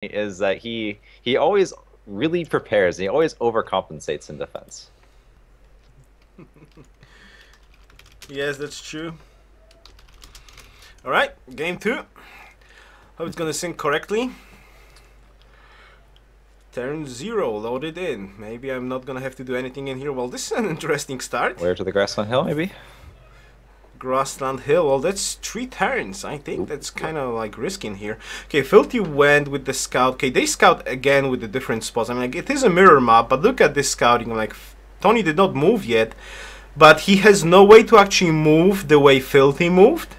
is that he always really prepares. And he always overcompensates in defense. Yes, that's true. Alright, game 2. Hope it's gonna sync correctly. Turn 0 loaded in. Maybe I'm not gonna have to do anything in here. Well, this is an interesting start. Where to the grassland hill, maybe? Grassland hill. Well, that's 3 turns. I think that's kind of like risking here. Okay, Filthy went with the scout. Okay, they scout again with the different spots. I mean, like, it is a mirror map, but look at this scouting. Like, Tony did not move yet, but he has no way to actually move the way Filthy moved.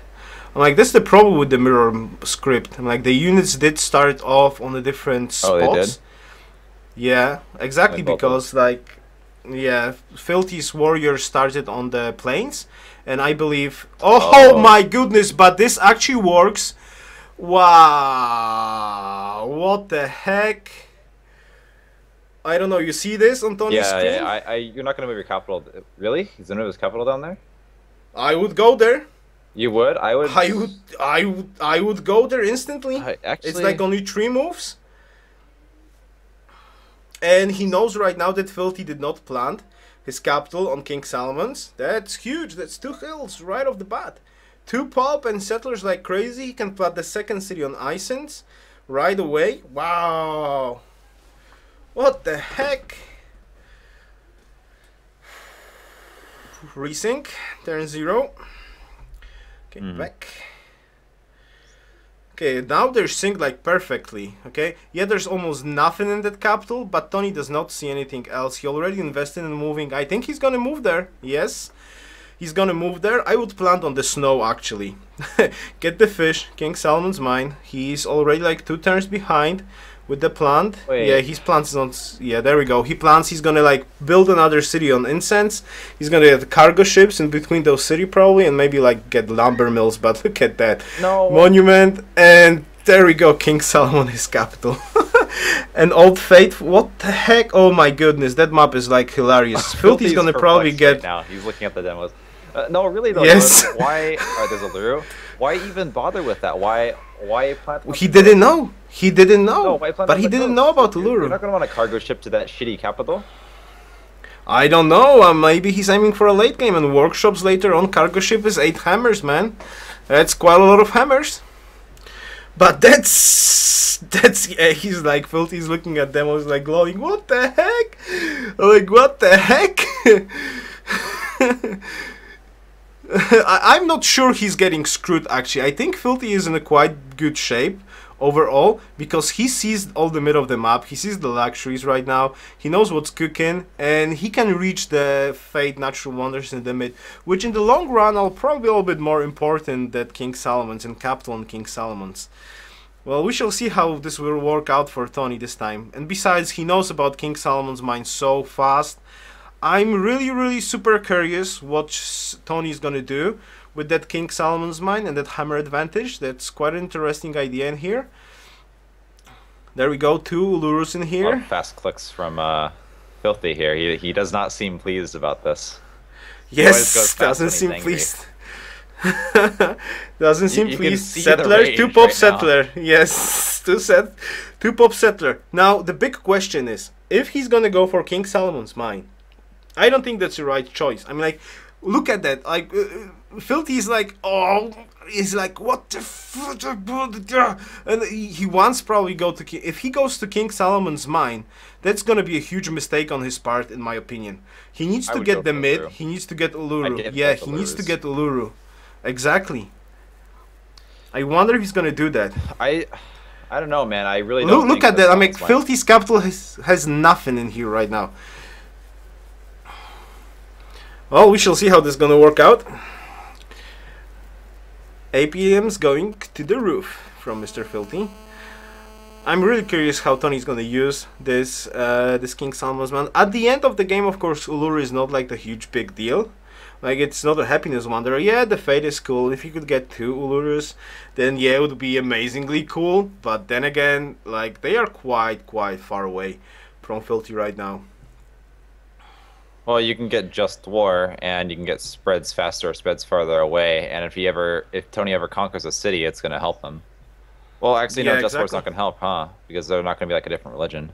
I'm like, that's the problem with the mirror script. I'm like, the units did start off on the different spots. Oh, they did? Yeah, exactly, because like, yeah, Filthy's warrior started on the plains, and I believe, oh my goodness, but this actually works. Wow, what the heck? I don't know, you see this on Tony's screen? Yeah, you're not gonna move your capital. Really? He's gonna move his capital down there? I would go there. You would? I would go there instantly. Actually, it's like only 3 moves. And he knows right now that Filthy did not plant his capital on King Solomon's. That's huge. That's 2 hills right off the bat. 2 pulp and settlers like crazy. He can plant the second city on Isons right away. Wow. What the heck? Resync. Turn 0. Okay, back. Okay, now they're synced like perfectly, okay? Yeah, there's almost nothing in that capital, but Tony does not see anything else. He already invested in moving. I think he's gonna move there. Yes, he's gonna move there. I would plant on the snow, actually. Get the fish, King Solomon's mine. He's already like 2 turns behind with the plant. Wait. Yeah, he's plants on... Yeah, there we go. He plants. He's gonna like build another city on incense. He's gonna get cargo ships in between those city probably, and maybe like get lumber mills. But look at that. No. Monument, and there we go. King Solomon is capital. And Old Fate. What the heck? Oh my goodness, that map is like hilarious. Filthy's gonna probably get... Right now. He's looking at the demos. No, really though. Yes. Why? There's a Luru. Why even bother with that? Why plant? He didn't know. He didn't know. No, why plant but on he the didn't coast? know about You're Luru. not gonna want a cargo ship to that shitty capital. I don't know. Maybe he's aiming for a late game, and workshops later on. Cargo ship is 8 hammers, man. That's quite a lot of hammers. But that's yeah, he's like Filthy's looking at them. I was like glowing. What the heck? Like what the heck? I'm not sure he's getting screwed, actually. I think Filthy is in a quite good shape overall, because he sees all the mid of the map, he sees the luxuries right now, he knows what's cooking, and he can reach the Fate Natural Wonders in the mid, which in the long run are probably a little bit more important than King Solomon's and Capital and King Solomon's. Well, we shall see how this will work out for Tony this time. And besides, he knows about King Solomon's mine so fast. I'm really super curious what Tony is gonna do with that King Solomon's mine and that hammer advantage. That's quite an interesting idea in here. There we go, 2 Lurus in here. Fast clicks from Filthy here. He does not seem pleased about this. Yes, doesn't seem pleased. Doesn't seem pleased. Settler, 2 pop right settler. Now. Yes, 2 pop settler. Now the big question is, if he's gonna go for King Solomon's mine, I don't think that's the right choice. I mean, like, look at that. Like, Filthy is like, oh, he's like, what the fuck? And he wants probably go to King. If he goes to King Solomon's mine, that's gonna be a huge mistake on his part, in my opinion. He needs to get the mid. He needs to get Uluru. Yeah, he needs to get Uluru. Exactly. I wonder if he's gonna do that. I don't know, man. I really don't. Look at that. I mean, Filthy's capital has nothing in here right now. Well, we shall see how this is gonna work out. APM's going to the roof from Mr. Filthy. I'm really curious how Tony's gonna use this this King Solomon's man. At the end of the game, of course, Uluru is not like the huge big deal. Like, it's not a happiness wanderer. Yeah, the Fate is cool. If you could get 2 Ulurus, then yeah, it would be amazingly cool. But then again, like, they are quite far away from Filthy right now. Well, you can get Just War, and you can get spreads faster or spreads farther away. And if Tony ever conquers a city, it's going to help him. Well, actually, no, Yeah, Just War's exactly. not going to help, huh? Because they're not going to be like a different religion.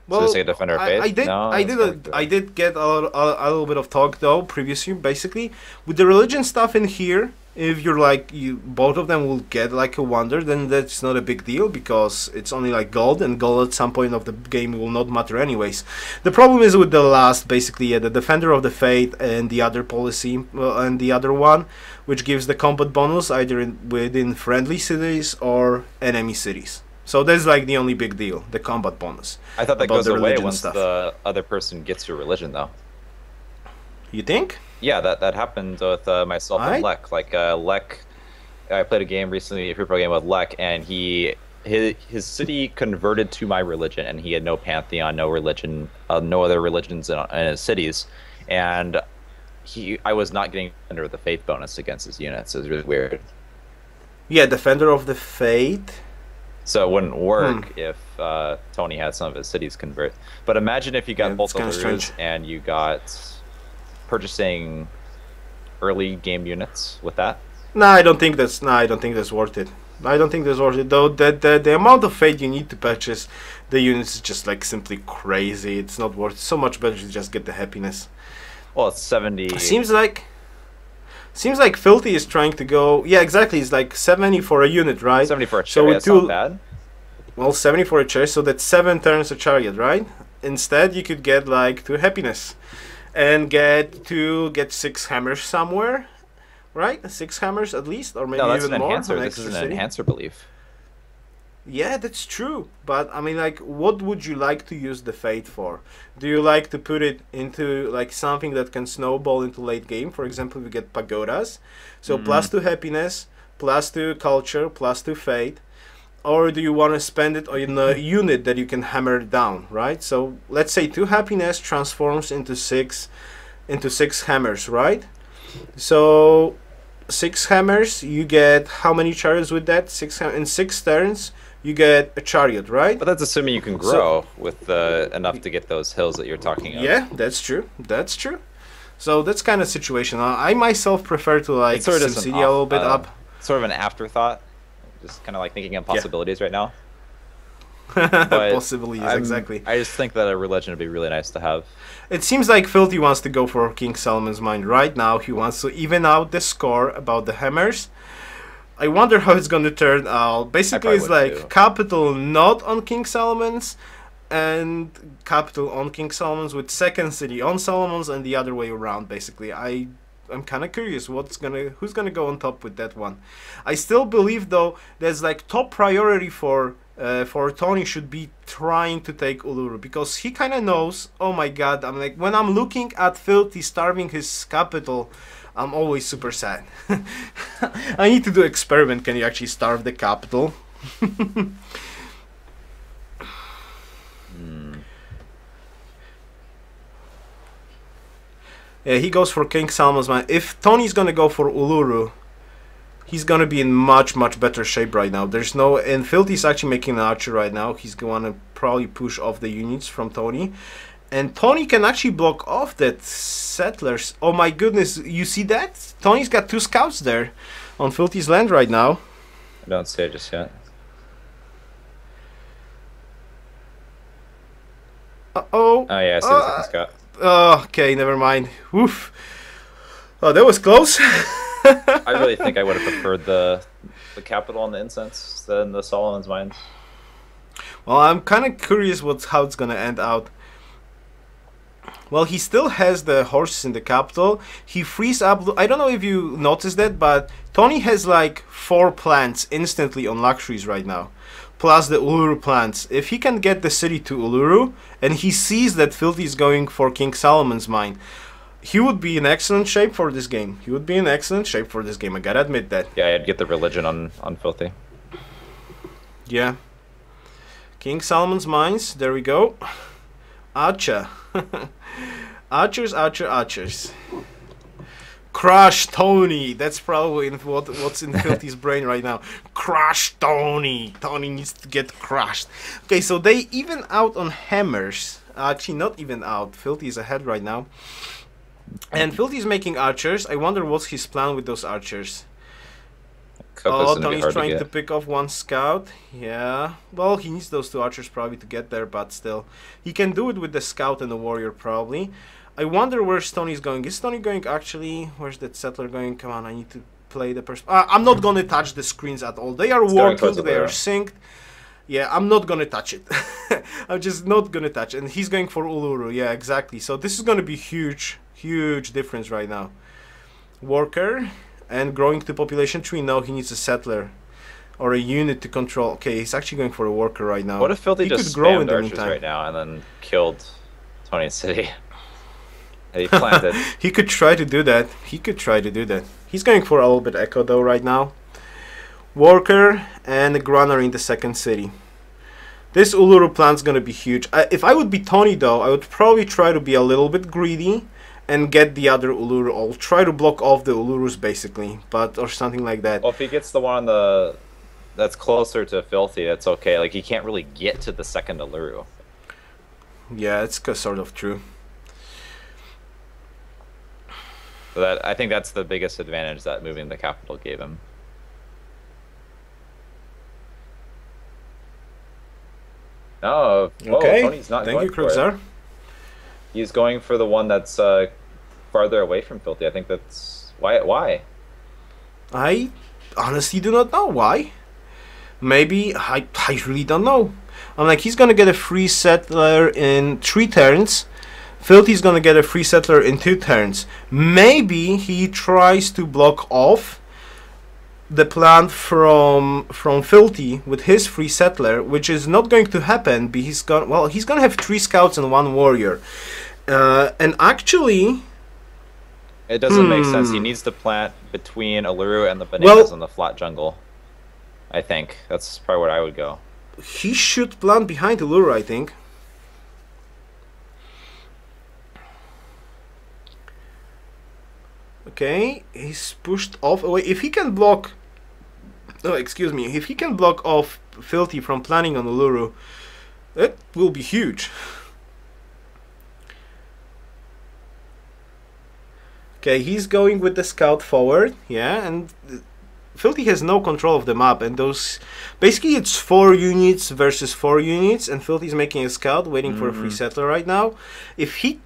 So just say Well, Defender of I Faith? did No, that's probably too I hard. did get a little bit of talk though previously. Basically, with the religion stuff in here, if you're like you, both of them will get like a wonder, then that's not a big deal because it's only like gold, and gold at some point of the game will not matter anyways. The problem is with the last, basically, the Defender of the Faith and the other policy and the other one, which gives the combat bonus either within friendly cities or enemy cities. So that's like the only big deal, the combat bonus I thought that about goes the away religion once stuff. the other person gets your religion, though. You think? Yeah, that happened with myself and I Lek. Like Lek, I played a game recently, a free pro game with Lek, and his city converted to my religion, and he had no pantheon, no religion, no other religions in his cities, and I was not getting under the faith bonus against his units. It was really weird. Yeah, Defender of the Faith. So it wouldn't Hmm. work if Tony had some of his cities convert. But imagine if you Yeah, got it's both kind of Ulurus strange. and you got purchasing early game units with that. No, I don't think that's. No, I don't think that's worth it. I don't think that's worth it though. The amount of faith you need to purchase the units is just like simply crazy. It's not worth. So much better to just get the happiness. Well, it's 70. Seems like. Seems like Filthy is trying to go. Yeah, exactly. It's like 70 for a unit, right? 70 for a So cherry. with That's not two, bad. well, 70 for a chariot. So that's 7 turns a chariot, right? Instead, you could get like 2 happiness, and get 6 hammers somewhere, right? 6 hammers at least, or maybe No, that's an even more. enhancer. An This is extra an city. enhancer belief. Yeah, that's true. But I mean, like, what would you like to use the fate for? Do you like to put it into like something that can snowball into late game? For example, we get pagodas, so Mm, +2 happiness, +2 culture, +2 fate. Or do you want to spend it on a unit that you can hammer down, right? So let's say 2 happiness transforms into 6 hammers, right? So 6 hammers, you get how many chariots with that? In 6 turns, you get a chariot, right? but that's assuming you can So grow with enough to get those hills that you're talking of. yeah, that's true. That's true. So that's kind of situational. I myself prefer to like It's sort of just SimCity a little bit up. sort of an afterthought. Just kind of like thinking of Yeah, possibilities right now. But possibilities exactly. I just think that a religion would be really nice to have. It seems like Filthy wants to go for King Solomon's Mine right now. He wants to even out the score about the hammers. I wonder how it's gonna turn out. I Basically, probably it's would like too. capital not on King Solomon's, and capital on King Solomon's with second city on Solomon's, and the other way around. Basically, I'm kind of curious who's gonna go on top with that one. I still believe though there's like top priority for Tony should be trying to take Uluru because he kind of knows. Oh my God! I'm like when I'm looking at Filthy starving his capital, I'm always super sad. I need to do experiment. Can you actually starve the capital? Hmm. Yeah, he goes for King Salmon's Mine. If Tony's gonna go for Uluru, he's gonna be in much better shape right now. There's no, and Filthy's actually making an archer right now. He's gonna probably push off the units from Tony, and Tony can actually block off that settlers. Oh my goodness, you see that? Tony's got 2 scouts there on Filthy's land right now. I don't see it just yet. Oh. Oh yeah, I see the second scout. Oh, okay, never mind. Woof. Oh, that was close. I really think I would have preferred the capital and the incense than the Solomon's mines. Well, I'm kind of curious how it's gonna end out. Well, he still has the horses in the capital. He frees up. I don't know if you noticed that, but Tony has like 4 plants instantly on luxuries right now, plus the Uluru plants. If he can get the city to Uluru, and he sees that Filthy is going for King Solomon's mine, he would be in excellent shape for this game. He would be in excellent shape for this game. I gotta admit that. Yeah, I'd get the religion on Filthy. Yeah. King Solomon's mines. There we go. Archer. Archers. Crush Tony. That's probably what's in Filthy's brain right now. Crush Tony. Tony needs to get crushed. Okay, so they even out on hammers. Actually, not even out. Filthy is ahead right now. And Filthy's making archers. I wonder what's his plan with those archers. Coco's Oh, gonna be Tony's hard to trying to get. pick off one scout. Yeah. Well, he needs those two archers probably to get there, but still. He can do it with the scout and the warrior probably. I wonder where Tony's going. Is Tony going actually? Where's that settler going? Come on, I need to play the person. I'm not gonna touch the screens at all. They are It's going working, towards they are Allura. synced. Yeah, I'm not gonna touch it. I'm just not gonna touch it. And he's going for Uluru. Yeah, exactly. So this is gonna be huge, huge difference right now. Worker and growing to population tree. No, he needs a settler or a unit to control. Okay, he's actually going for a worker right now. What if Filthy he just could grow in spammed the archers meantime. right now and then killed Tony's city? And he planted. He could try to do that. He could try to do that. He's going for a little bit echo though right now. Worker and a granary in the second city. This Uluru plan's gonna be huge. If I would be Tony though, I would probably try to be a little bit greedy and get the other Uluru. I'll try to block off the Ulurus basically, but or something like that. Well, if he gets the one on the that's closer to Filthy, that's okay. Like he can't really get to the second Alluru. Yeah, it's sort of true. So that I think that's the biggest advantage that moving the capital gave him. Oh, Okay. Tony's not Thank going you, for it. Krugzar. He's going for the one that's farther away from Filthy. I think that's why. I honestly do not know why. Maybe I really don't know. I'm like, he's gonna get a free settler in 3 turns. Filthy's gonna get a free settler in 2 turns. Maybe he tries to block off the plan from Filthy with his free settler, which is not going to happen. But he's gonna have 3 scouts and 1 warrior, and actually. It doesn't make sense. He needs to plant between Alluru and the bananas in the flat jungle. I think that's probably where I would go. He should plant behind Allura, I think. Okay, he's pushed off away. If he can block... Oh, excuse me. If he can block off Filthy from planning on Uluru, that will be huge. Okay, he's going with the scout forward. Yeah, and... Filthy has no control of the map, and those basically it's 4 units versus 4 units, and Filthy's making a scout, waiting for a free settler right now. If he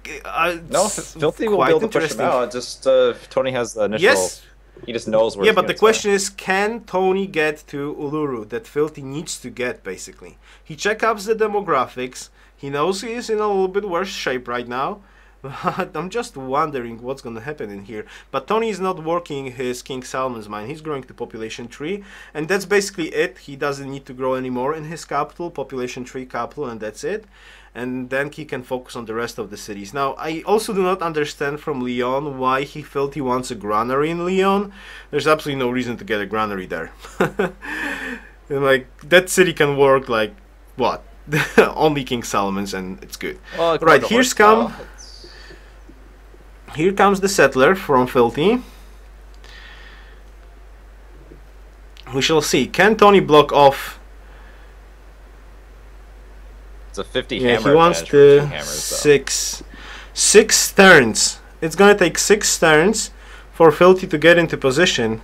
no, Filthy will be able to push him out. Just Tony has the initial. Yes. He just knows where. Yeah, but the question is, can Tony get to Uluru that Filthy needs to get? Basically, he checks the demographics. He knows he is in a little bit worse shape right now. But I'm just wondering what's going to happen in here. But Tony is not working his King Solomon's mine. He's growing to population 3. And that's basically it. He doesn't need to grow anymore in his capital. Population 3 capital, and that's it. And then he can focus on the rest of the cities. Now, I also do not understand from Leon why he felt he wants a granary in Leon. There's absolutely no reason to get a granary there. And like, that city can work like, what? Only King Solomon's, and it's good. Well, right, here comes the settler from Filthy. We shall see. Can Tony block off? It's a 50 Yeah, hammer. he wants to six turns. It's gonna take 6 turns for Filthy to get into position.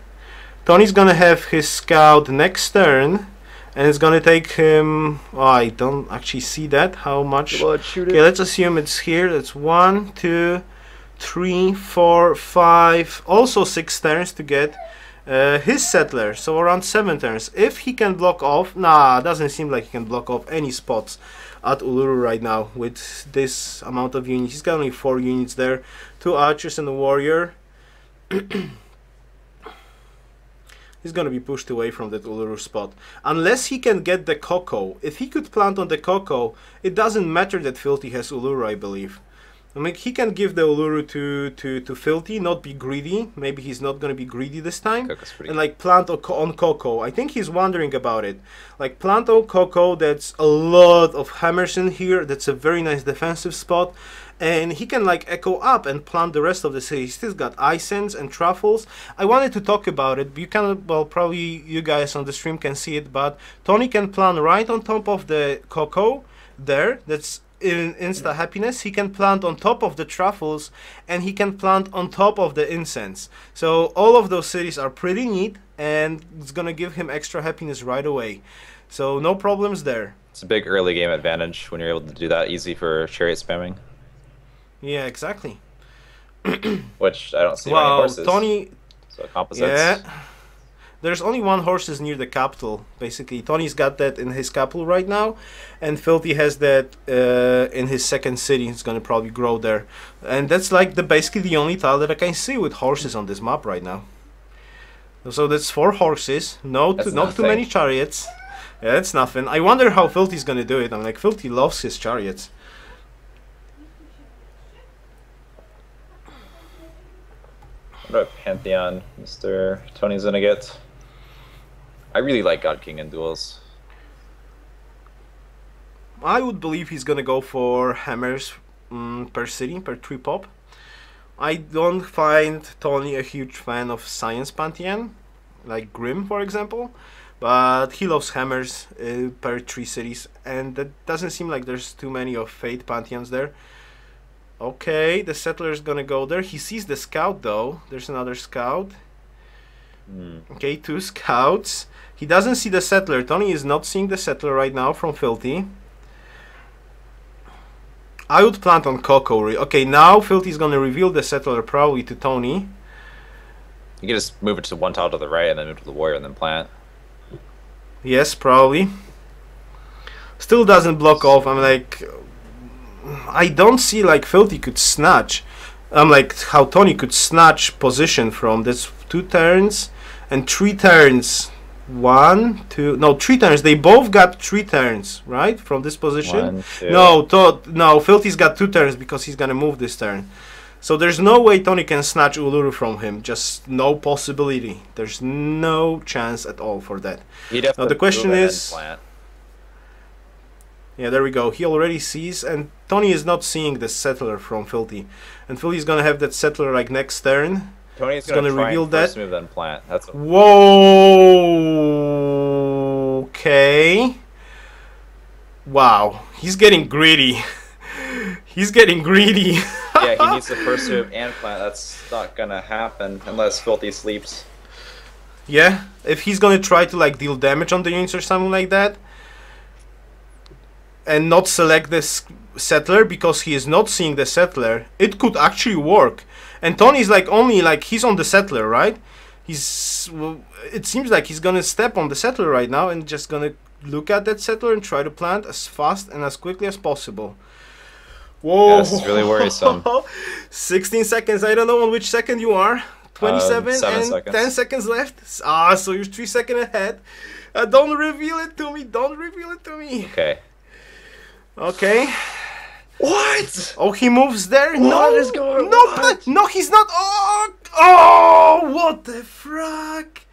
Tony's gonna have his scout next turn, and it's gonna take him. Oh, I don't actually see that. How much? Okay, let's assume it's here. That's 1, 2, 3, 4, 5, also 6 turns to get his settler, so around 7 turns. If he can block off, nah, doesn't seem like he can block off any spots at Uluru right now with this amount of units. He's got only 4 units there, 2 archers and a warrior. He's gonna be pushed away from that Uluru spot unless he can get the Cocoa. If he could plant on the Cocoa, it doesn't matter that Filthy has Uluru, I believe. I mean, he can give the Uluru to Filthy, not be greedy. Maybe he's not going to be greedy this time. And like plant on Cocoa. I think he's wondering about it. Like plant on Cocoa, that's a lot of hammers in here. That's a very nice defensive spot. And he can like echo up and plant the rest of the city. He's still got Icens and Truffles. I wanted to talk about it. You can, well, probably you guys on the stream can see it, but Tony can plant right on top of the Cocoa there. That's in insta happiness. He can plant on top of the truffles, and he can plant on top of the incense. So all of those cities are pretty neat, and it's gonna give him extra happiness right away. So no problems there. It's a big early game advantage when you're able to do that easy for chariot spamming, Yeah, exactly. which I don't see many Wow, horses. Tony. So composites. Yeah. There's only one horse is near the capital, basically. Tony's got that in his capital right now, and Filthy has that in his second city. It's gonna probably grow there, and that's like basically the only tile that I can see with horses on this map right now. So that's 4 horses, not too many chariots. Yeah, that's nothing. I wonder how Filthy's gonna do it. I'm like, Filthy loves his chariots. What about Pantheon, Mr. Tony's gonna get? I really like God King in duels. I would believe he's gonna go for hammers per city, per 3 pop. I don't find Tony a huge fan of Science Pantheon, like Grim, for example, but he loves hammers per 3 cities, and that doesn't seem like there's too many of Fate Pantheons there. Okay, the Settler's gonna go there. He sees the Scout, though. There's another Scout. Okay, 2 Scouts. He doesn't see the Settler. Tony is not seeing the Settler right now from Filthy. I would plant on Coco. Okay, now Filthy's gonna reveal the Settler probably to Tony. You can just move it to 1 tile to the right and then move to the warrior and then plant. Yes, probably. Still doesn't block off. I'm like, I don't see like Filthy could snatch. I'm like how Tony could snatch position from this 2 turns and 3 turns. 1, 2, no, 3 turns. They both got 3 turns, right? From this position. 1, 2. No, Filthy's got 2 turns because he's gonna move this turn. So there's no way Tony can snatch Uluru from him. Just no possibility. There's no chance at all for that. Now the question is, yeah, there we go. He already sees, and Tony is not seeing the Settler from Filthy. And Filthy's gonna have that Settler like next turn. Tony's gonna reveal that. First move, then plant. That's Whoa. Okay. Wow. He's getting greedy. He's getting greedy. Yeah, he needs the first move and plant. That's not gonna happen unless Filthy sleeps. Yeah, if he's gonna try to like deal damage on the units or something like that, and not select this Settler because he is not seeing the Settler, it could actually work. And Tony's like only like he's on the Settler, right? He's it seems like he's gonna step on the Settler right now and just gonna look at that Settler and try to plant as fast and as quickly as possible. Whoa, yeah, this is really worrisome. 16 seconds. I don't know on which second you are. 27 and seconds. 10 seconds left. Ah, so you're 3 seconds ahead. Don't reveal it to me. Don't reveal it to me. Okay. Okay. What? Oh, he moves there. What is going on? No, he's not. Oh, what the frack?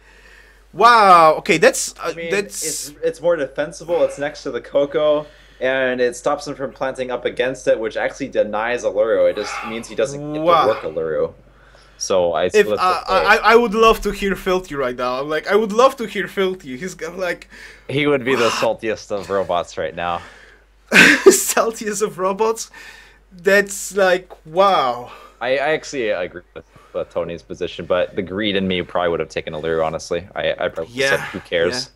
Wow. Okay, that's I mean, that's it's more defensible. It's next to the Coco, and it stops him from planting up against it, which actually denies Alluro. It just means he doesn't get to work Alluro. So I would love to hear Filthy right now. I'm like, I would love to hear Filthy. He's got like he would be the saltiest of robots right now. Saltiest of robots. That's like wow. I actually agree with Tony's position, but the greed in me probably would have taken Alluro. Honestly, I probably said, who cares?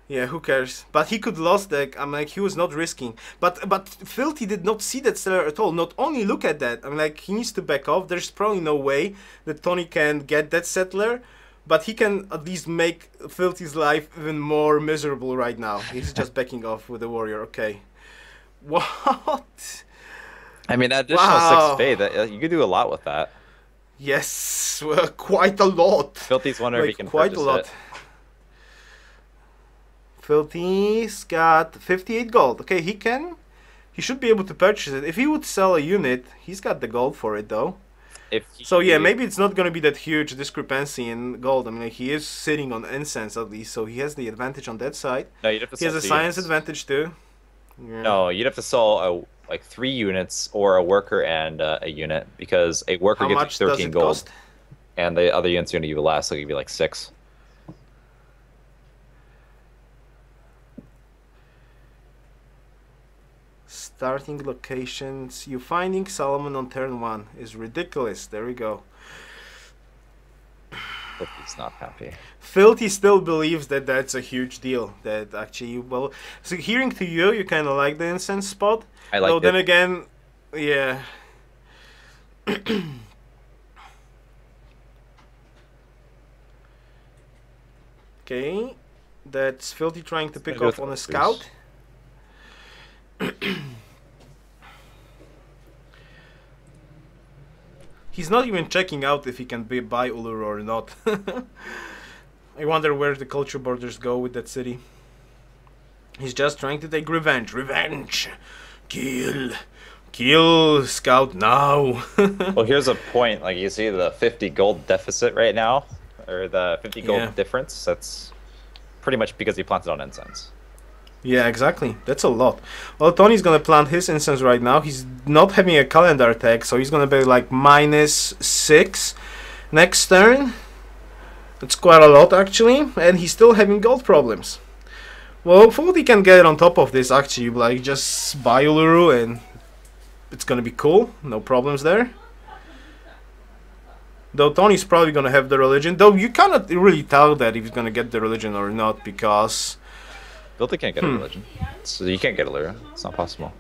Yeah, who cares? But he could lost deck. I'm like, he was not risking. But Filthy did not see that Settler at all. Not only look at that. I'm like, he needs to back off. There's probably no way that Tony can get that Settler, but he can at least make Filthy's life even more miserable right now. He's just backing off with the warrior. Okay. What? I mean, that additional 6 fade, you could do a lot with that. Yes, quite a lot. Filthy's wondering if he can quite purchase a lot. it. Filthy's got 58 gold. Okay, he should be able to purchase it. If he would sell a unit, he's got the gold for it though. So yeah, maybe it's not going to be that huge discrepancy in gold. I mean, like, he is sitting on incense at least, so he has the advantage on that side. No, you'd have to he has a science advantage too. Yeah. No, you'd have to sell like 3 units or a worker and a unit, because a worker gives you 13 gold, cost? And the other units are going to give you less, so it'll give you like 6. Starting locations. You finding Solomon on turn 1 is ridiculous. There we go. He's not happy. Filthy still believes that that's a huge deal. That actually, well, so hearing to you, you kind of like the incense spot. I Though like then it. again, yeah. Okay, that's Filthy trying to pick Go off with on a Ulurus. scout. He's not even checking out if he can buy Uluru or not. I wonder where the culture borders go with that city. He's just trying to take revenge. Revenge! Kill! Kill Scout now! Well, here's a point. Like, you see the 50 gold deficit right now? Or the 50 gold Yeah. difference? That's pretty much because he planted on incense. Yeah, exactly. That's a lot. Well, Tony's gonna plant his instance right now. He's not having a calendar attack, so he's gonna be like -6 next turn. That's quite a lot, actually. And he's still having gold problems. Well, hopefully he can get on top of this, actually. Like, just buy Uluru and it's gonna be cool. No problems there. Though Tony's probably gonna have the religion. Though you cannot really tell that if he's gonna get the religion or not, because... Filthy can't get a religion. So you can't get Allura. It's not possible.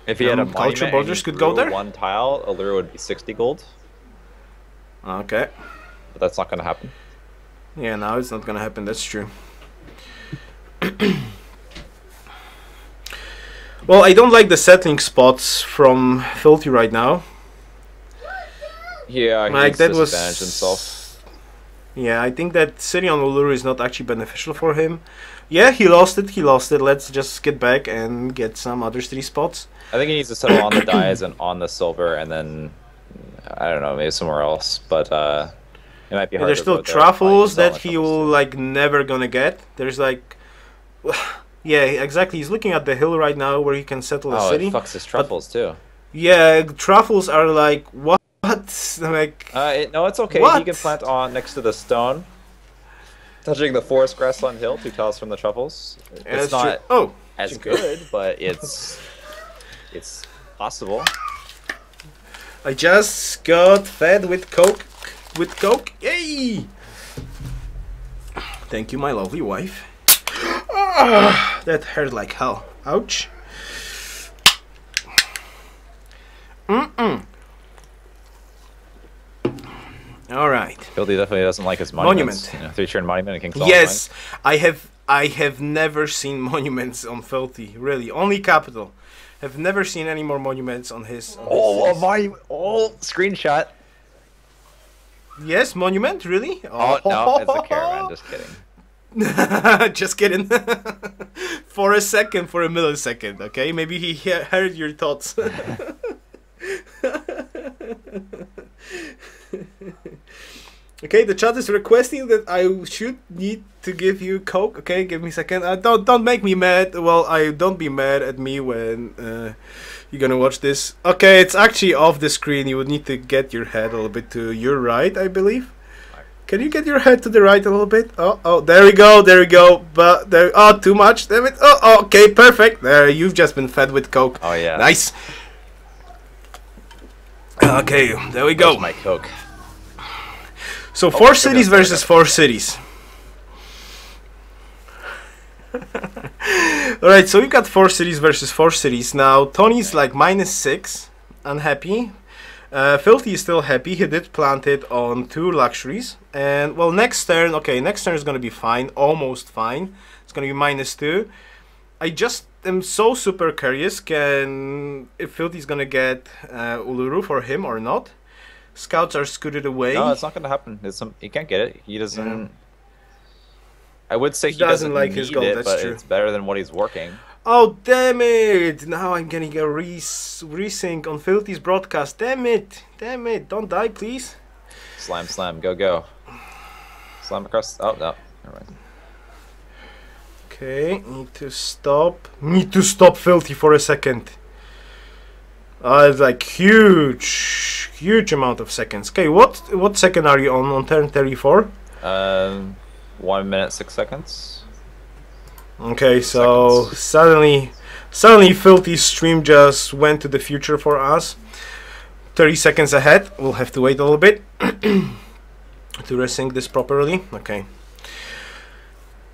If he had a Culture monument and borders he could go grew there? one tile, Allura would be 60 gold. Okay. But that's not going to happen. Yeah, now it's not gonna happen, that's true. Well, I don't like the settling spots from Filthy right now. Yeah, Like, he's that was... disadvantaged himself. Yeah, I think that sitting on Uluru is not actually beneficial for him. Yeah, he lost it. Let's just get back and get some other 3 spots. I think he needs to settle on the dyes and on the silver, and then I don't know, maybe somewhere else. But it might be hard. There's to still go there and find truffles sell that the he truffles will too. like never gonna get. There's like, yeah, exactly. He's looking at the hill right now where he can settle a Oh, city. it fucks his truffles too. Yeah, truffles are like what? Like No, it's okay. What? He can plant on next to the stone, touching the forest grassland hill 2 tiles from the truffles. yeah, It's that's true. not Oh, as good, but it's possible. I just got fed with Coke. With Coke, yay! Thank you, my lovely wife. Ah, that hurt like hell. Ouch. All right. Filthy definitely doesn't like his monuments. Monument. 3-turn monument and King's Yes, I have never seen monuments on Filthy. Really, only capital. Have never seen any more monuments on his. Oh, a monument! Oh, screenshot. Yes, monument. Really? Oh no, it's a caravan. Just kidding. Just kidding. For a second, for a millisecond, okay? Maybe he heard your thoughts. Okay, the chat is requesting that I should need to give you Coke. Okay, give me a second. Don't make me mad. Well, don't be mad at me when you're gonna watch this. Okay, it's actually off the screen. You would need to get your head a little bit to your right, I believe. Can you get your head to the right a little bit? Oh, there we go, there we go. But there, oh, too much, damn it. Oh, okay, perfect. There, you've just been fed with Coke. Oh yeah. Nice. Okay, there we go. Where's my Coke? So Oh, 4 my cities goodness, versus 4 cities. Alright, so we've got 4 cities versus 4 cities. Now, Tony's like -6, unhappy. Filthy is still happy. He did plant it on 2 luxuries. And, well, next turn, okay, next turn is going to be fine. Almost fine. It's going to be -2. I just am so super curious if Filthy's going to get Uluru for him or not. Scouts are scooted away. No, it's not going to happen. He can't get it. He doesn't. Yeah. I would say He he doesn't doesn't like need his gold, it, that's but true. it's better than what he's working. Oh, damn it! Now I'm getting a resync on Filthy's broadcast. Damn it! Damn it! Don't die, please. Slam, go. Slam across. Oh, no. Never mind. Okay, need to stop Filthy for a second. It's like huge amount of seconds. Okay, what second are you on turn 34? 1 minute, 6 seconds. Okay, so suddenly Filthy's stream just went to the future for us. 30 seconds ahead. We'll have to wait a little bit to resync this properly. Okay.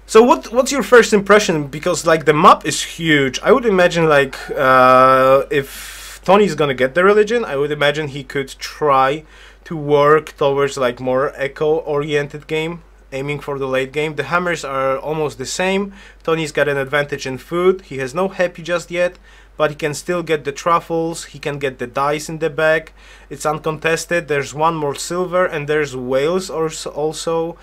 So what's your first impression? Because like the map is huge. I would imagine like if Tony's gonna get the religion, I would imagine he could try to work towards like more eco-oriented game, aiming for the late game. The hammers are almost the same. Tony's got an advantage in food. He has no happy just yet, but he can still get the truffles. He can get the dice in the bag. It's uncontested. There's one more silver, and there's whales also.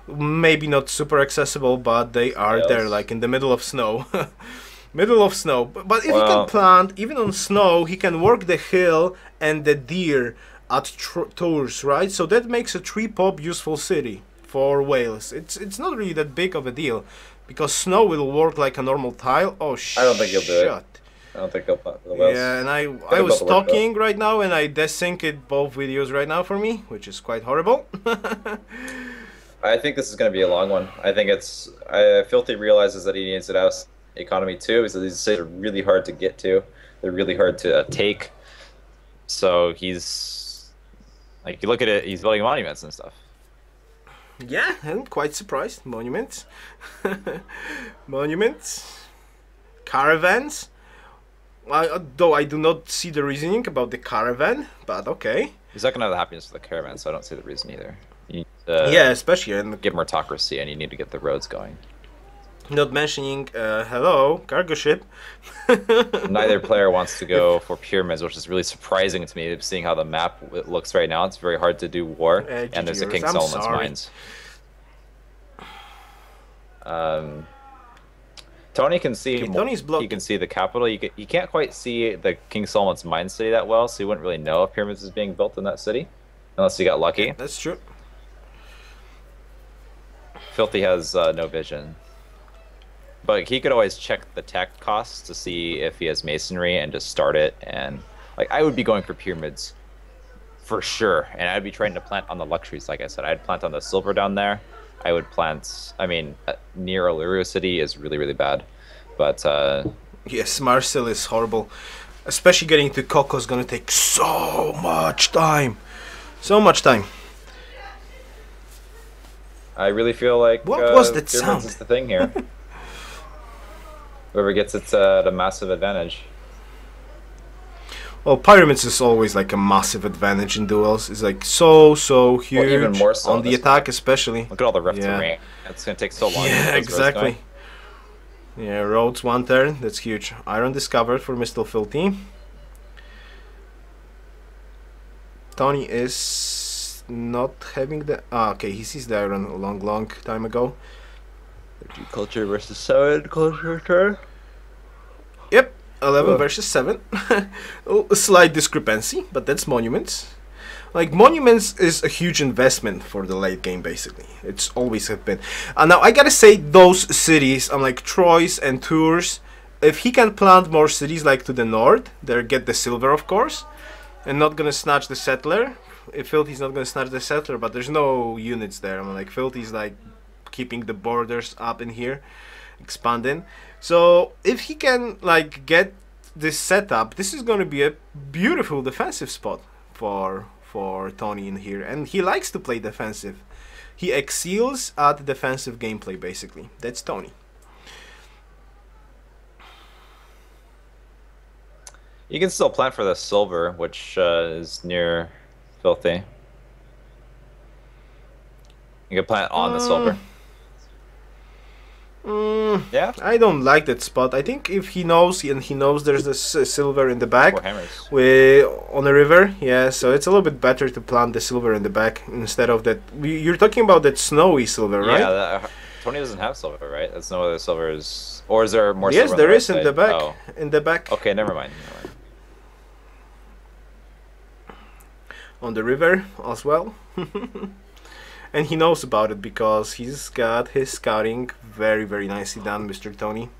Maybe not super accessible, but they are there, like in the middle of snow. Middle of snow. But if he can plant, even on snow, he can work the hill and the deer at tours, right? So that makes a 3-pop useful city for Wales. It's not really that big of a deal, because snow will work like a normal tile. Oh shit! I don't think he'll do it. I don't think he'll plant the Wales. Yeah, and I was talking right now, and I desynced both videos right now for me, which is quite horrible. I think this is going to be a long one. I think it's Filthy realizes that he needs it out economy too, because these cities are really hard to get to. They're really hard to take. So he's like, you look at it, he's building monuments and stuff. Yeah, I'm quite surprised. Monuments, monuments, caravans. Though I do not see the reasoning about the caravan, but okay. He's not gonna have the happiness for the caravan, so I don't see the reason either. You need yeah, especially in give meritocracy, and you need to get the roads going. Not mentioning, hello, cargo ship. Neither player wants to go for pyramids, which is really surprising to me, seeing how the map looks right now. It's very hard to do war, and there's a King Solomon's mines. Tony can see. Okay, he can see the capital. He can't quite see the King Solomon's mine city that well, so he wouldn't really know if pyramids is being built in that city, unless he got lucky. Yeah, that's true. Filthy has no vision. But he could always check the tech costs to see if he has masonry and just start it. And like, I would be going for pyramids for sure. And I'd be trying to plant on the luxuries. Like I said, I'd plant on the silver down there. I would plant, I mean, near Illyrio City is really, really bad. But yes, Marcel is horrible. Especially getting to Coco is going to take so much time. So much time. I really feel like what was that sound? Is the thing here. Whoever gets it's at a massive advantage. Well, pyramids is always like a massive advantage in duels. It's like so huge. Well, even more so on the attack, especially. Look at all the rough terrain. It's gonna take so long. Yeah, exactly. Yeah, roads 1 turn. That's huge. Iron discovered for Mr. Filthy. Tony is not having the. Okay, he sees the iron a long time ago. Culture versus 7 culture turn. Yep, 11 versus 7. A slight discrepancy, but that's monuments. Like, monuments is a huge investment for the late game, basically. It's always have been. Now, I gotta say, those cities, unlike Troyes and Tours, if he can plant more cities, like to the north, there get the silver, of course, and not gonna snatch the settler. If Filthy's not gonna snatch the settler, but there's no units there. I mean, like, Filthy's like keeping the borders up in here, expanding. So if he can like get this setup, this is going to be a beautiful defensive spot for Tony in here, and he likes to play defensive. He excels at defensive gameplay, basically. That's Tony. You can still plant for the silver, which is near Filthy. You can plant on the silver. Yeah, I don't like that spot. I think if he knows, and he knows there's this silver in the back on the river, yeah, so it's a little bit better to plant the silver in the back instead of that. You're talking about that snowy silver, right? Yeah, Tony doesn't have silver, right? That's no other silver is, or is there more? Yes, silver there on is in the back. Oh. In the back. Okay, never mind. On the river as well. And he knows about it because he's got his scouting very nicely done, Mr. Tony.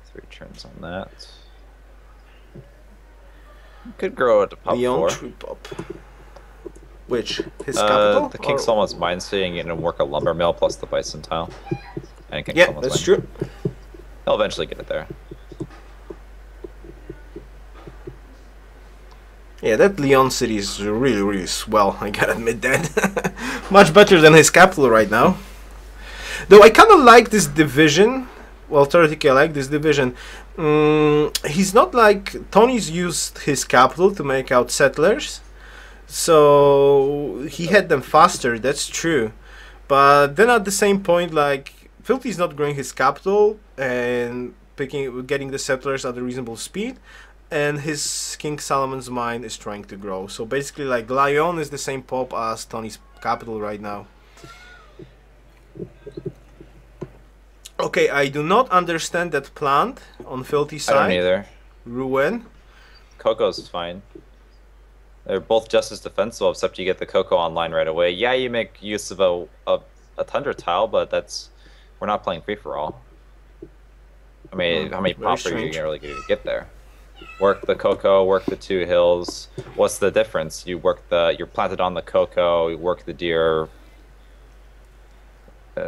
3 turns on that. Could grow it to pop 4. Pop. Which? His capital? The King Solomon's mine city and work a lumber mill plus the bison tile. And yeah, that's true. He'll eventually get it there. Yeah, that Leon city is really, really swell. I gotta admit that. Much better than his capital right now. Though I kind of like this division. Well, theoretically, I like this division. He's not like Tony's used his capital to make out settlers, so he had them faster. That's true, but then at the same point, like Filthy's not growing his capital and getting the settlers at a reasonable speed, and his King Solomon's mine is trying to grow. So basically, like Lyon is the same pop as Tony's capital right now. Okay, I do not understand that plant on Filthy's side. I don't either. Ruin. Coco's fine. They're both just as defensible, except you get the Coco online right away. Yeah, you make use of a Tundra tile, but we're not playing free for all. I mean, how many pop are you really going to get there? Work the Coco, work the 2 hills. What's the difference? You're planted on the Coco, you work the deer.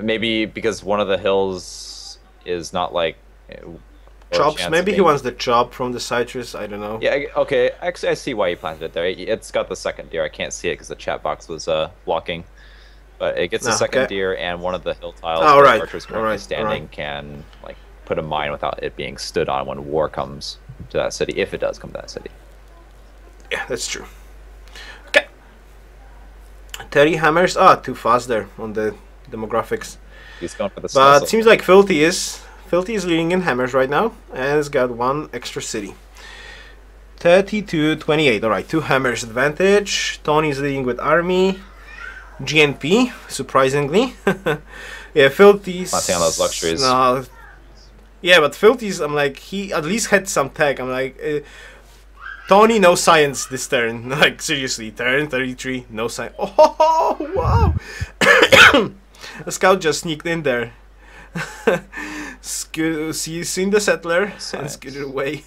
Maybe because one of the hills is not like chops. Maybe he wants the chop from the citrus. I don't know. Yeah. Okay. Actually, I see why he planted it there. It's got the second deer. I can't see it because the chat box was blocking. But it gets the second deer, and one of the hill tiles where the archer's currently standing can like put a mine without it being stood on when war comes to that city, if it does come to that city. Yeah, that's true. Okay. 30 hammers. Ah, too fast there on the demographics. He's going for the but it seems like Filthy is leading in hammers right now and has got 1 extra city. 30-28. Alright, 2 hammers advantage. Tony's leading with army. GNP, surprisingly. Yeah, Filthy's not on those luxuries. No. Yeah, but Filthy's, I'm like, he at least had some tech. I'm like, Tony, no science this turn. Like, seriously, turn 33, no science. Oh, wow. The scout just sneaked in there. Seen the settler and scooted away.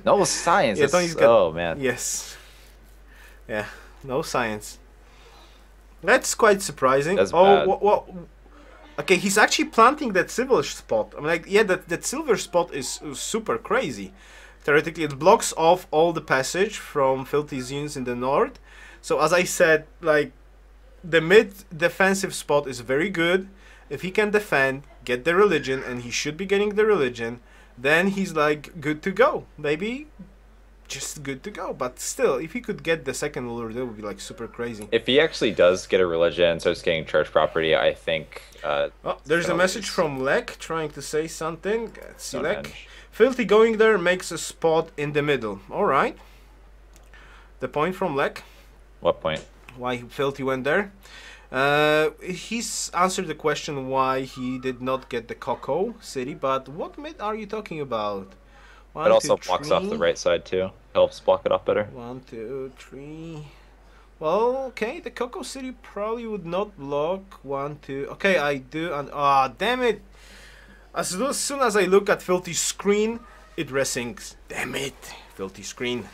No science. Yeah, Tony's got, oh man. Yes. Yeah, no science. That's quite surprising. That's bad. What? Okay, he's actually planting that silver spot. I'm like, yeah, that silver spot is super crazy. Theoretically, it blocks off all the passage from Filthy's units in the north. So as I said, like, the mid defensive spot is very good. If he can defend, get the religion, and he should be getting the religion, then he's like good to go. Maybe just good to go. But still, if he could get the second lure, that would be like super crazy. If he actually does get a religion and starts getting church property, I think. Oh, there's a message from Lek trying to say something. Let's see, Lek. Filthy going there makes a spot in the middle. All right. The point from Lek. What point? Why Filthy went there. He's answered the question why he did not get the Coco city, but what mid are you talking about? It also blocks off the right side too. Helps block it off better. 1, 2, 3. Well, okay, the Coco city probably would not block 1, 2. Okay, I do, and damn it! As soon as I look at Filthy's screen, it resinks. Damn it, Filthy screen.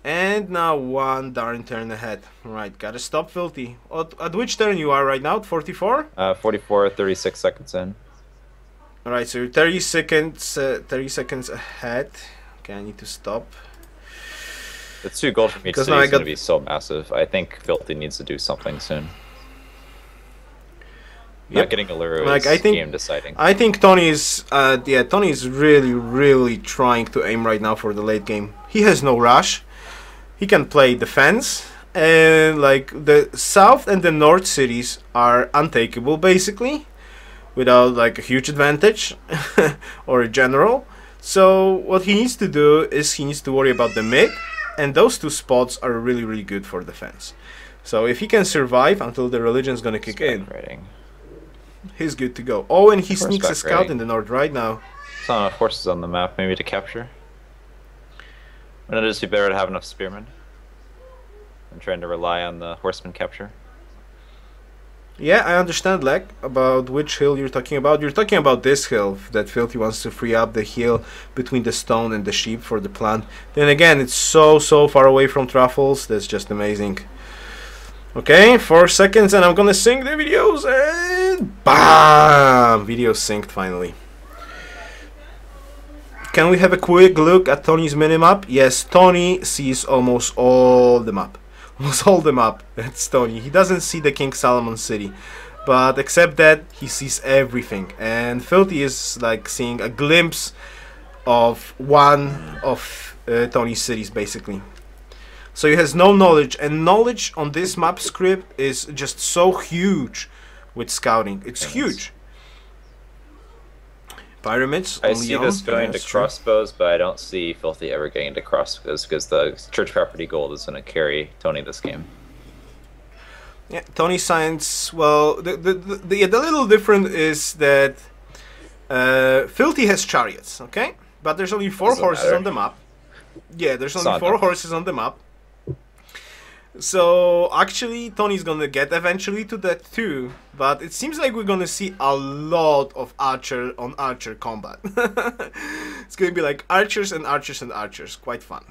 And now 1 darn turn ahead. Right, gotta stop Filthy. At which turn you are right now? 44? 44, 36 seconds in. Alright, so you're 30 seconds ahead. Okay, I need to stop. It's 2 gold from each city is going to be so massive. I think Filthy needs to do something soon. Not getting a lure is game deciding. I think Tony is, Tony is really, really trying to aim right now for the late game. He has no rush. He can play defense, and like the south and the north cities are untakeable basically, without like a huge advantage or a general. So what he needs to do is he needs to worry about the mid, and those 2 spots are really, really good for defense. So if he can survive until the religion is gonna kick in, he's good to go. Oh, and he sneaks a scout in the north right now. There's not enough horses on the map, maybe to capture. Wouldn't it just be better to have enough spearmen than trying to rely on the horseman capture? Yeah, I understand, Lek, about which hill you're talking about. You're talking about this hill that Filthy wants to free up, the hill between the stone and the sheep for the plant. Then again, it's so far away from truffles. That's just amazing. Okay, 4 seconds and I'm gonna sync the videos and BAM! Video synced finally. Can we have a quick look at Tony's minimap? Yes, Tony sees almost all the map. Almost all the map. That's Tony. He doesn't see the King Solomon city. But except that, he sees everything. And Filthy is like seeing a glimpse of one of Tony's cities, basically. So he has no knowledge, and knowledge on this map script is just so huge with scouting. It's huge. Pyramids. I see this going to crossbows, but I don't see Filthy ever getting into crossbows because the church property gold is going to carry Tony this game. Yeah, Tony science. Well, the little different is that Filthy has chariots, okay, but there's only 4 horses on the map. Yeah, there's only 4 horses on the map. So actually, Tony's gonna get eventually to that too, but it seems like we're gonna see a lot of archer on archer combat. It's gonna be like archers and archers and archers, quite fun.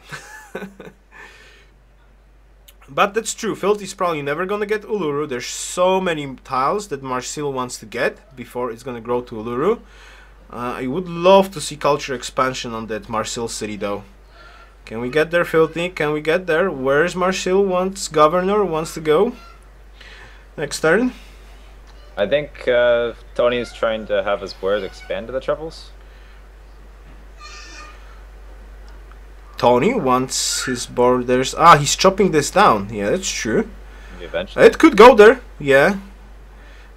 But that's true, Filthy's probably never gonna get Uluru. There's so many tiles that Marsil wants to get before it's gonna grow to Uluru. I would love to see culture expansion on that Marsil city though. Can we get there, Filthy? Can we get there? Where's Marsil? Governor wants to go. Next turn. I think Tony's trying to have his wares expand to the troubles. Tony wants his borders. Ah, he's chopping this down. Yeah, that's true. Eventually. It could go there. Yeah.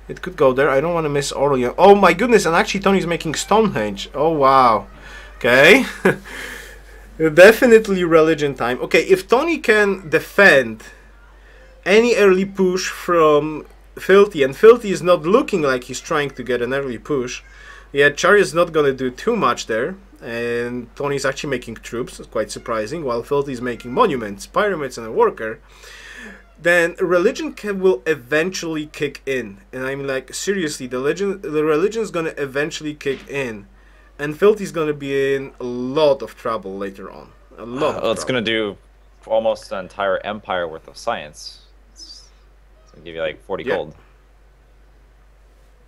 It could go there. I don't want to miss Orleans. Oh my goodness, and actually Tony's making Stonehenge. Oh wow. Okay. Definitely religion time. Okay, if Tony can defend any early push from Filthy, and Filthy is not looking like he's trying to get an early push, yeah, Chariot's not gonna do too much there, and Tony's actually making troops, quite surprising, while Filthy's making monuments, pyramids, and a worker, then religion will eventually kick in. And I'm like, seriously, the religion's gonna eventually kick in. And Filthy's gonna be in a lot of trouble later on. A lot. Well, it's gonna do almost an entire empire worth of science. It's gonna give you like 40 gold.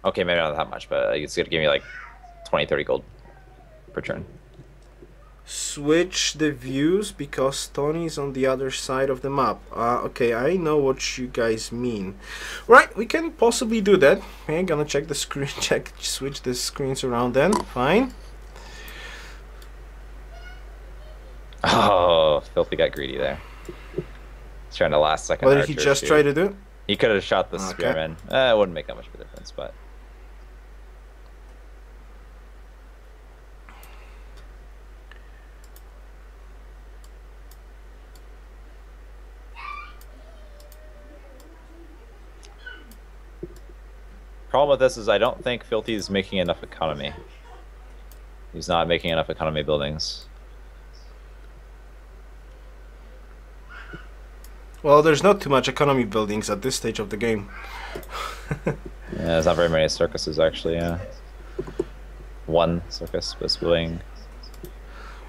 Okay, maybe not that much, but it's gonna give me like 20, 30 gold per turn. Switch the views because Tony's on the other side of the map. Okay, I know what you guys mean. Right, we can possibly do that. Okay, gonna check the screen, switch the screens around then. Fine. Oh, Filthy got greedy there. He's trying to last second. What did he just try to do? He could have shot the spearman. It wouldn't make that much of a difference, but. Problem with this is I don't think Filthy's making enough economy. He's not making enough economy buildings. Well, there's not too much economy buildings at this stage of the game. Yeah, there's not very many circuses actually, yeah. One circus was building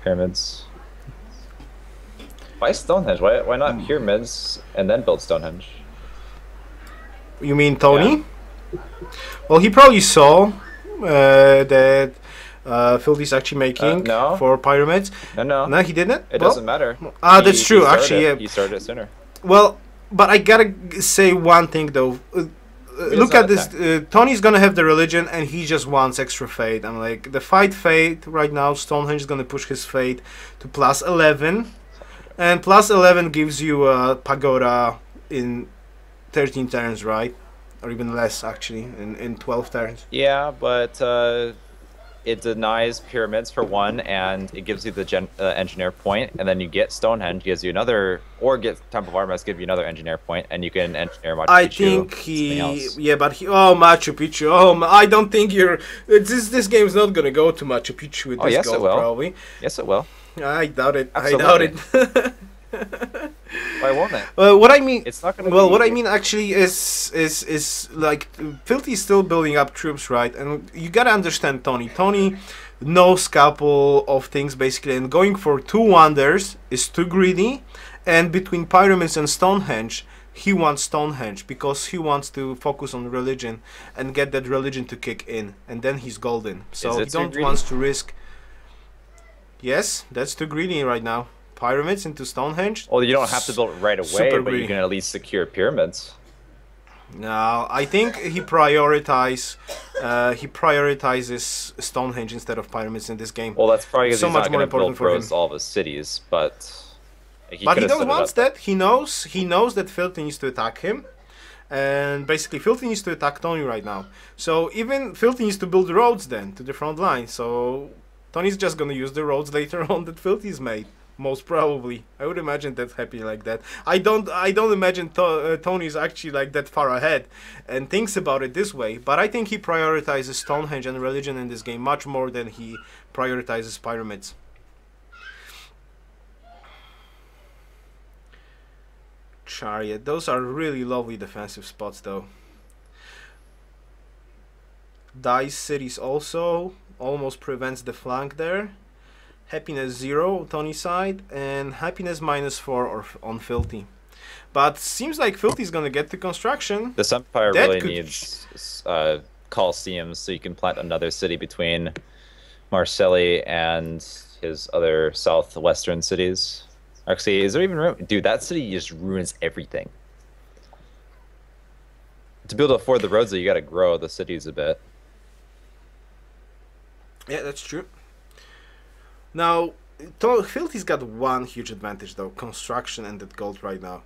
pyramids. Why Stonehenge? Why not pyramids and then build Stonehenge? You mean Tony? Yeah. Well, he probably saw that Filthy's actually making for pyramids. No, he didn't. It doesn't matter. That's true. Actually, yeah. He started it sooner. Well, but I gotta say one thing though. Look at this. Tony's gonna have the religion, and he just wants extra fate. I'm like, the fate right now. Stonehenge is gonna push his fate to +11, and +11 gives you a pagoda in 13 turns, right? Or even less, actually, in 12 turns. Yeah, but it denies pyramids for one, and it gives you the engineer point, and then you get Stonehenge, gives you another, or get Temple of Artemis, give you another engineer point, and you can engineer Machu Picchu. I think yeah, but Machu Picchu. Oh, I don't think this game's not gonna go to Machu Picchu with this gold, probably. Yes, it will. I doubt it. Absolutely. I doubt it. Why won't it? What I mean, it's not gonna. Well, what I mean actually is like Filthy's still building up troops, right? And you gotta understand Tony. Tony knows couple of things basically, and going for 2 wonders is too greedy, And between Pyramids and Stonehenge, he wants Stonehenge because he wants to focus on religion and get that religion to kick in, and then he's golden. So he don't wants to risk. Yes, that's too greedy right now. Pyramids into Stonehenge. Well, you don't have to build it right away, but you can at least secure pyramids. No, I think he prioritizes Stonehenge instead of pyramids in this game. Well, that's probably because he's not going to build roads to all of his cities, but he don't want that. He knows that Filthy needs to attack him, and basically Filthy needs to attack Tony right now. So even Filthy needs to build roads then to the front line. So Tony's just gonna use the roads later on that Filthy's made. Most probably, I would imagine that's happy like that. I don't imagine Tony's actually like that far ahead and thinks about it this way. But I think he prioritizes Stonehenge and religion in this game much more than he prioritizes pyramids. Chariot, those are really lovely defensive spots though. Dice cities also almost prevents the flank there. Happiness 0 Tony's side, and happiness -4 on Filthy. But seems like Filthy's gonna get to construction. This empire really needs Colosseums so you can plant another city between Marseille and his other southwestern cities. Actually, is there even room? Dude, that city just ruins everything. To be able to afford the roads, though, you gotta grow the cities a bit. Yeah, that's true. Now, Filthy's got one huge advantage though, construction and that gold right now.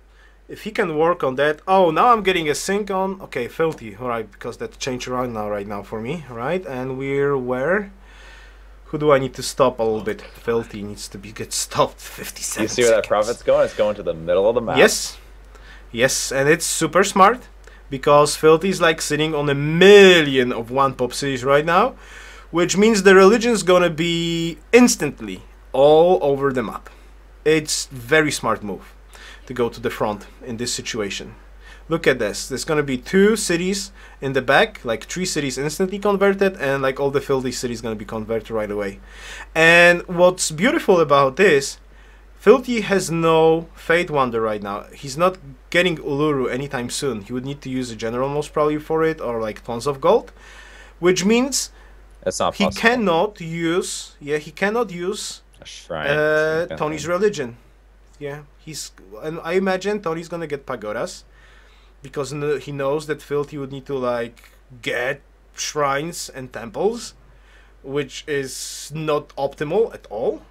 If he can work on that. Oh, now I'm getting a sync on. Okay, Filthy, alright, because that changed around now right now for me, right? And we're where? Who do I need to stop a little bit? Filthy needs to get stopped. 57 You see where that profit's going? It's going to the middle of the map. Yes. Yes, and it's super smart because Filthy's like sitting on 1,000,000 of one pop cities right now. Which means the religion's gonna be instantly all over the map. It's very smart move to go to the front in this situation. Look at this. There's gonna be 2 cities in the back, like 3 cities instantly converted, and like all the Filthy cities gonna be converted right away. And what's beautiful about this, Filthy has no Fate Wonder right now. He's not getting Uluru anytime soon. He would need to use a general most probably for it, or like tons of gold, which means that's not possible. He cannot use a shrine. Tony's religion. Yeah, and I imagine Tony's gonna get pagodas because he knows that Filthy would need to like get shrines and temples, which is not optimal at all.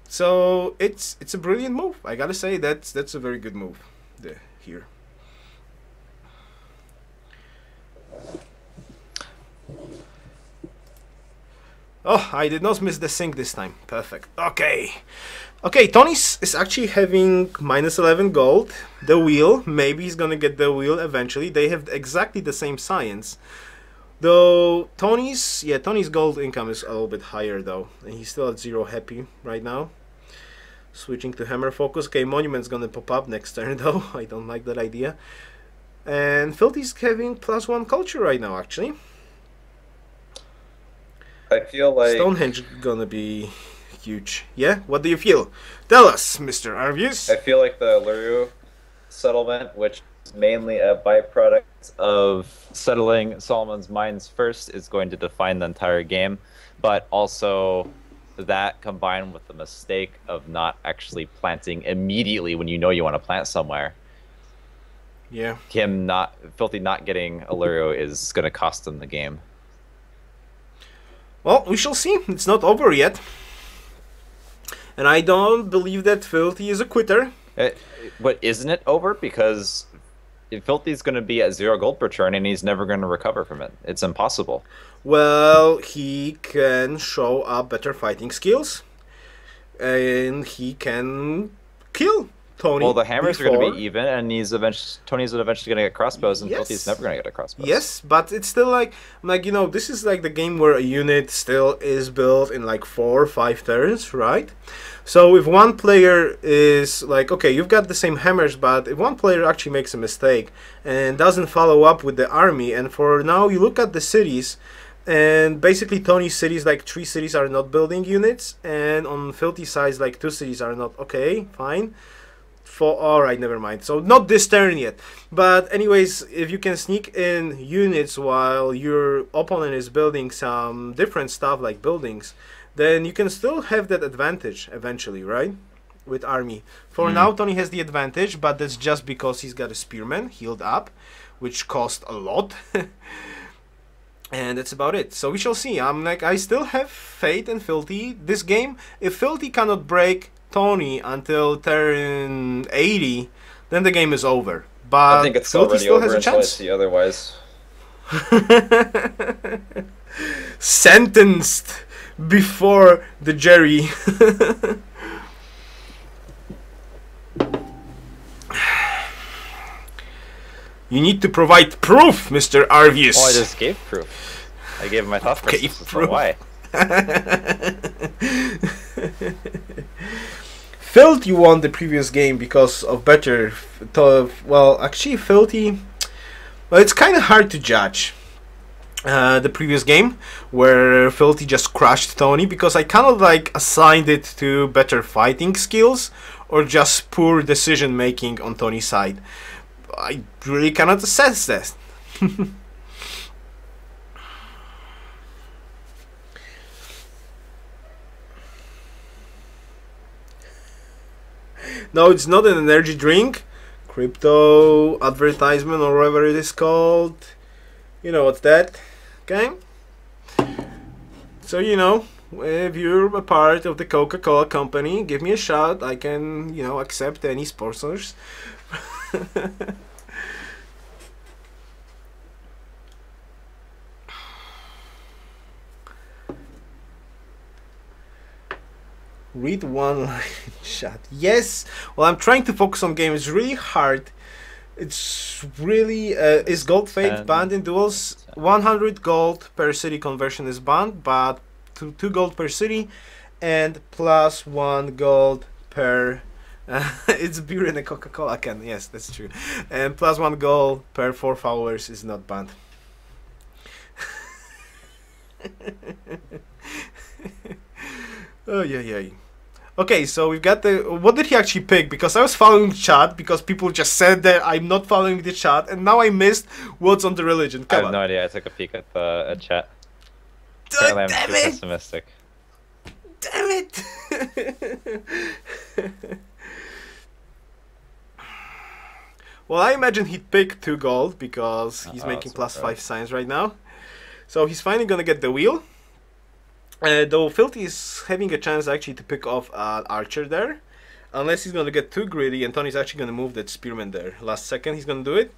So it's a brilliant move. I gotta say that's a very good move here. Oh, I did not miss the sync this time. Perfect. Okay. Okay, Tony's is actually having -11 gold. The wheel, maybe he's gonna get the wheel eventually. They have exactly the same science. Though Tony's gold income is a little bit higher though. And he's still at 0 happy right now. Switching to hammer focus. Okay, monument's gonna pop up next turn though. I don't like that idea. And Filthy's having +1 culture right now actually. I feel like Stonehenge gonna be huge. Yeah? What do you feel? Tell us, Mr. Arvius. I feel like the Uluru settlement, which is mainly a byproduct of settling Solomon's mines first, is going to define the entire game. But also that combined with the mistake of not actually planting immediately when you know you want to plant somewhere. Yeah. Filthy not getting Uluru is going to cost him the game. Well, we shall see. It's not over yet. And I don't believe that Filthy is a quitter. But isn't it over? Because Filthy's going to be at 0 gold per turn and he's never going to recover from it. It's impossible. Well, he can show up better fighting skills. And he can kill Tony. Well, the hammers are going to be even, and Tony's eventually going to get crossbows, and yes. Filthy's never going to get a crossbow. Yes, but it's still like you know, this is like the game where a unit still is built in like 4 or 5 turns, right? So if one player is like, okay, you've got the same hammers, but if one player actually makes a mistake and doesn't follow up with the army, and for now you look at the cities, and basically Tony's cities, like 3 cities are not building units, and on Filthy sides like 2 cities are not. Okay, fine. Alright, never mind. So not this turn yet. But anyways, if you can sneak in units while your opponent is building some different stuff like buildings, then you can still have that advantage eventually, right? With army. For now, Tony has the advantage, but that's just because he's got a spearman healed up, which cost a lot. And that's about it. So we shall see. I still have faith in Filthy. This game, if Filthy cannot break Tony until turn 80, then the game is over. But I think it's Filthy already still over has a until I chance. see otherwise. Sentenced before the jury. You need to provide proof, Mr. Arvius. Oh, I just gave proof. I gave him my thought process. So why? Filthy won the previous game because of better. Well, actually, Filthy. Well, it's kind of hard to judge the previous game where Filthy just crushed Tony, because I kind of like assigned it to better fighting skills or just poor decision making on Tony's side. I really cannot assess that. No, it's not an energy drink. Crypto advertisement or whatever it is called. You know what's that? Okay? So, you know, if you're a part of the Coca-Cola company, give me a shout. I can, you know, accept any sponsors. Read one line in chat. Yes. Well, I'm trying to focus on game. It's really hard. It's really is gold fate banned in duels? 100 gold per city conversion is banned, but 2 gold per city and plus 1 gold per it's beer in a Coca-Cola can. Yes, that's true. And plus 1 gold per 4 followers is not banned. Oh yeah. Okay, so we've got the. What did he actually pick? Because I was following chat, because people just said that I'm not following the chat, and now I missed what's on the religion. I have no idea. I took a peek at the chat. Apparently, I'm too pessimistic. Damn it! Well, I imagine he'd pick 2 gold because he's making plus 5 signs right now. So he's finally gonna get the wheel. Though Filthy is having a chance actually to pick off an archer there. Unless he's going to get too greedy and Tony's actually going to move that spearman there. Last second he's going to do it.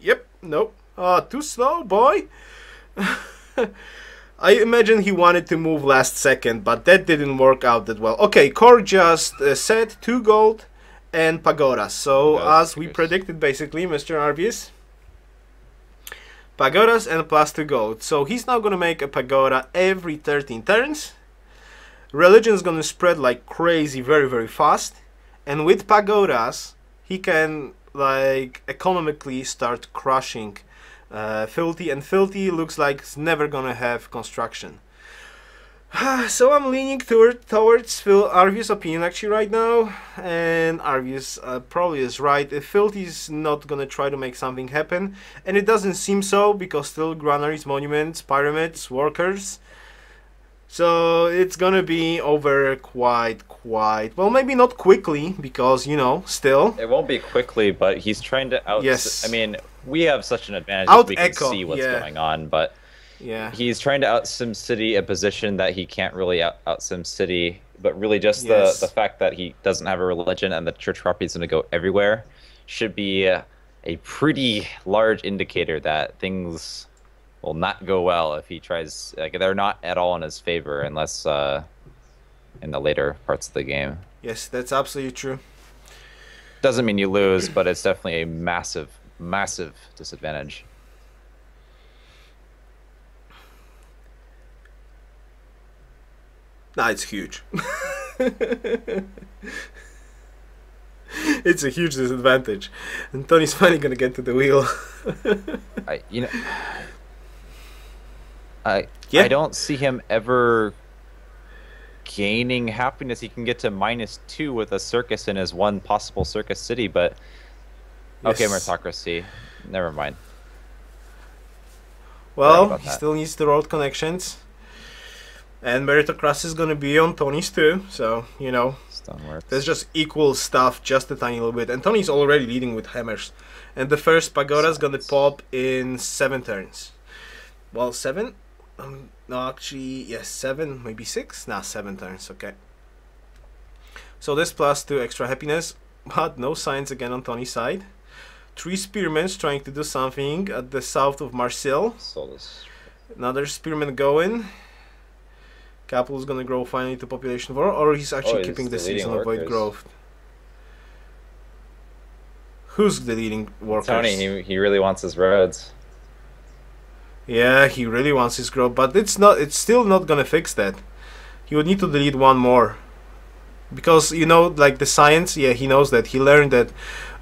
Yep, nope. Too slow, boy. I imagine he wanted to move last second, but that didn't work out that well. Okay, Core just said 2 gold and pagoda. So as we predicted basically, Mr. Arvius. Pagodas and plus 2 gold. So he's now going to make a pagoda every 13 turns. Religion is going to spread like crazy very, very fast. And with pagodas, he can like economically start crushing Filthy. And Filthy looks like it's never going to have construction. So I'm leaning towards Arvius' opinion actually right now, and Arvius probably is right. If Filthy's not gonna try to make something happen, and it doesn't seem so because still granaries, monuments, pyramids, workers. So it's gonna be over quite well, maybe not quickly because you know still. It won't be quickly, but he's trying to out. Yes. I mean, we have such an advantage that we can see what's going on, but. Yeah. He's trying to out SimCity a position that he can't really out SimCity, but really just the fact that he doesn't have a religion and the church property is going to go everywhere should be a pretty large indicator that things will not go well if he tries. Like they're not at all in his favor unless in the later parts of the game. Yes, that's absolutely true. Doesn't mean you lose, but it's definitely a massive disadvantage. Nah, it's huge. It's a huge disadvantage. And Tony's finally gonna get to the wheel. I don't see him ever gaining happiness. He can get to -2 with a circus in his one possible circus city, but okay, Yes. meritocracy. Never mind. Forgot Well, about he that. still needs the road connections. And meritocracy is gonna be on Tony's too, so, you know, there's Stoneworks. just equal stuff, just a tiny little bit. And Tony's already leading with hammers. And the first pagoda is gonna Science. pop in 7 turns. Well, 7? No, actually, yes, 7, maybe 6? Nah, 7 turns, okay. So this plus 2 extra happiness, but no signs again on Tony's side. 3 spearmen trying to do something at the south of Marseille. So this. Another spearman going. Capital is gonna grow finally to population 4, or he's Oh, actually keeping he's the deleting seasonal void workers. growth. Who's deleting workers? Tony, he really wants his roads. Yeah, he really wants his growth, but it's not. It's still not gonna fix that. He would need to delete one more. Because, you know, like the science, yeah, he knows that. He learned that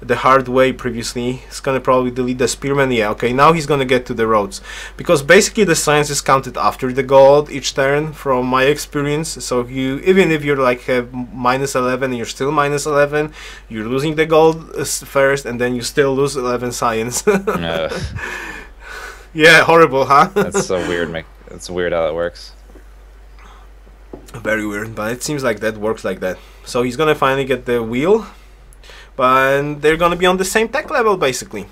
the hard way previously. He's gonna probably delete the spearman. Yeah, okay, now he's gonna get to the roads. Because basically the science is counted after the gold each turn, from my experience. So you, even if you're like have -11, you're still -11. You're losing the gold first, and then you still lose 11 science. Ugh, Yeah, horrible, huh? that's so weird. It's weird how it works. Very weird, but it seems like that works like that. So he's gonna finally get the wheel, but they're gonna be on the same tech level basically.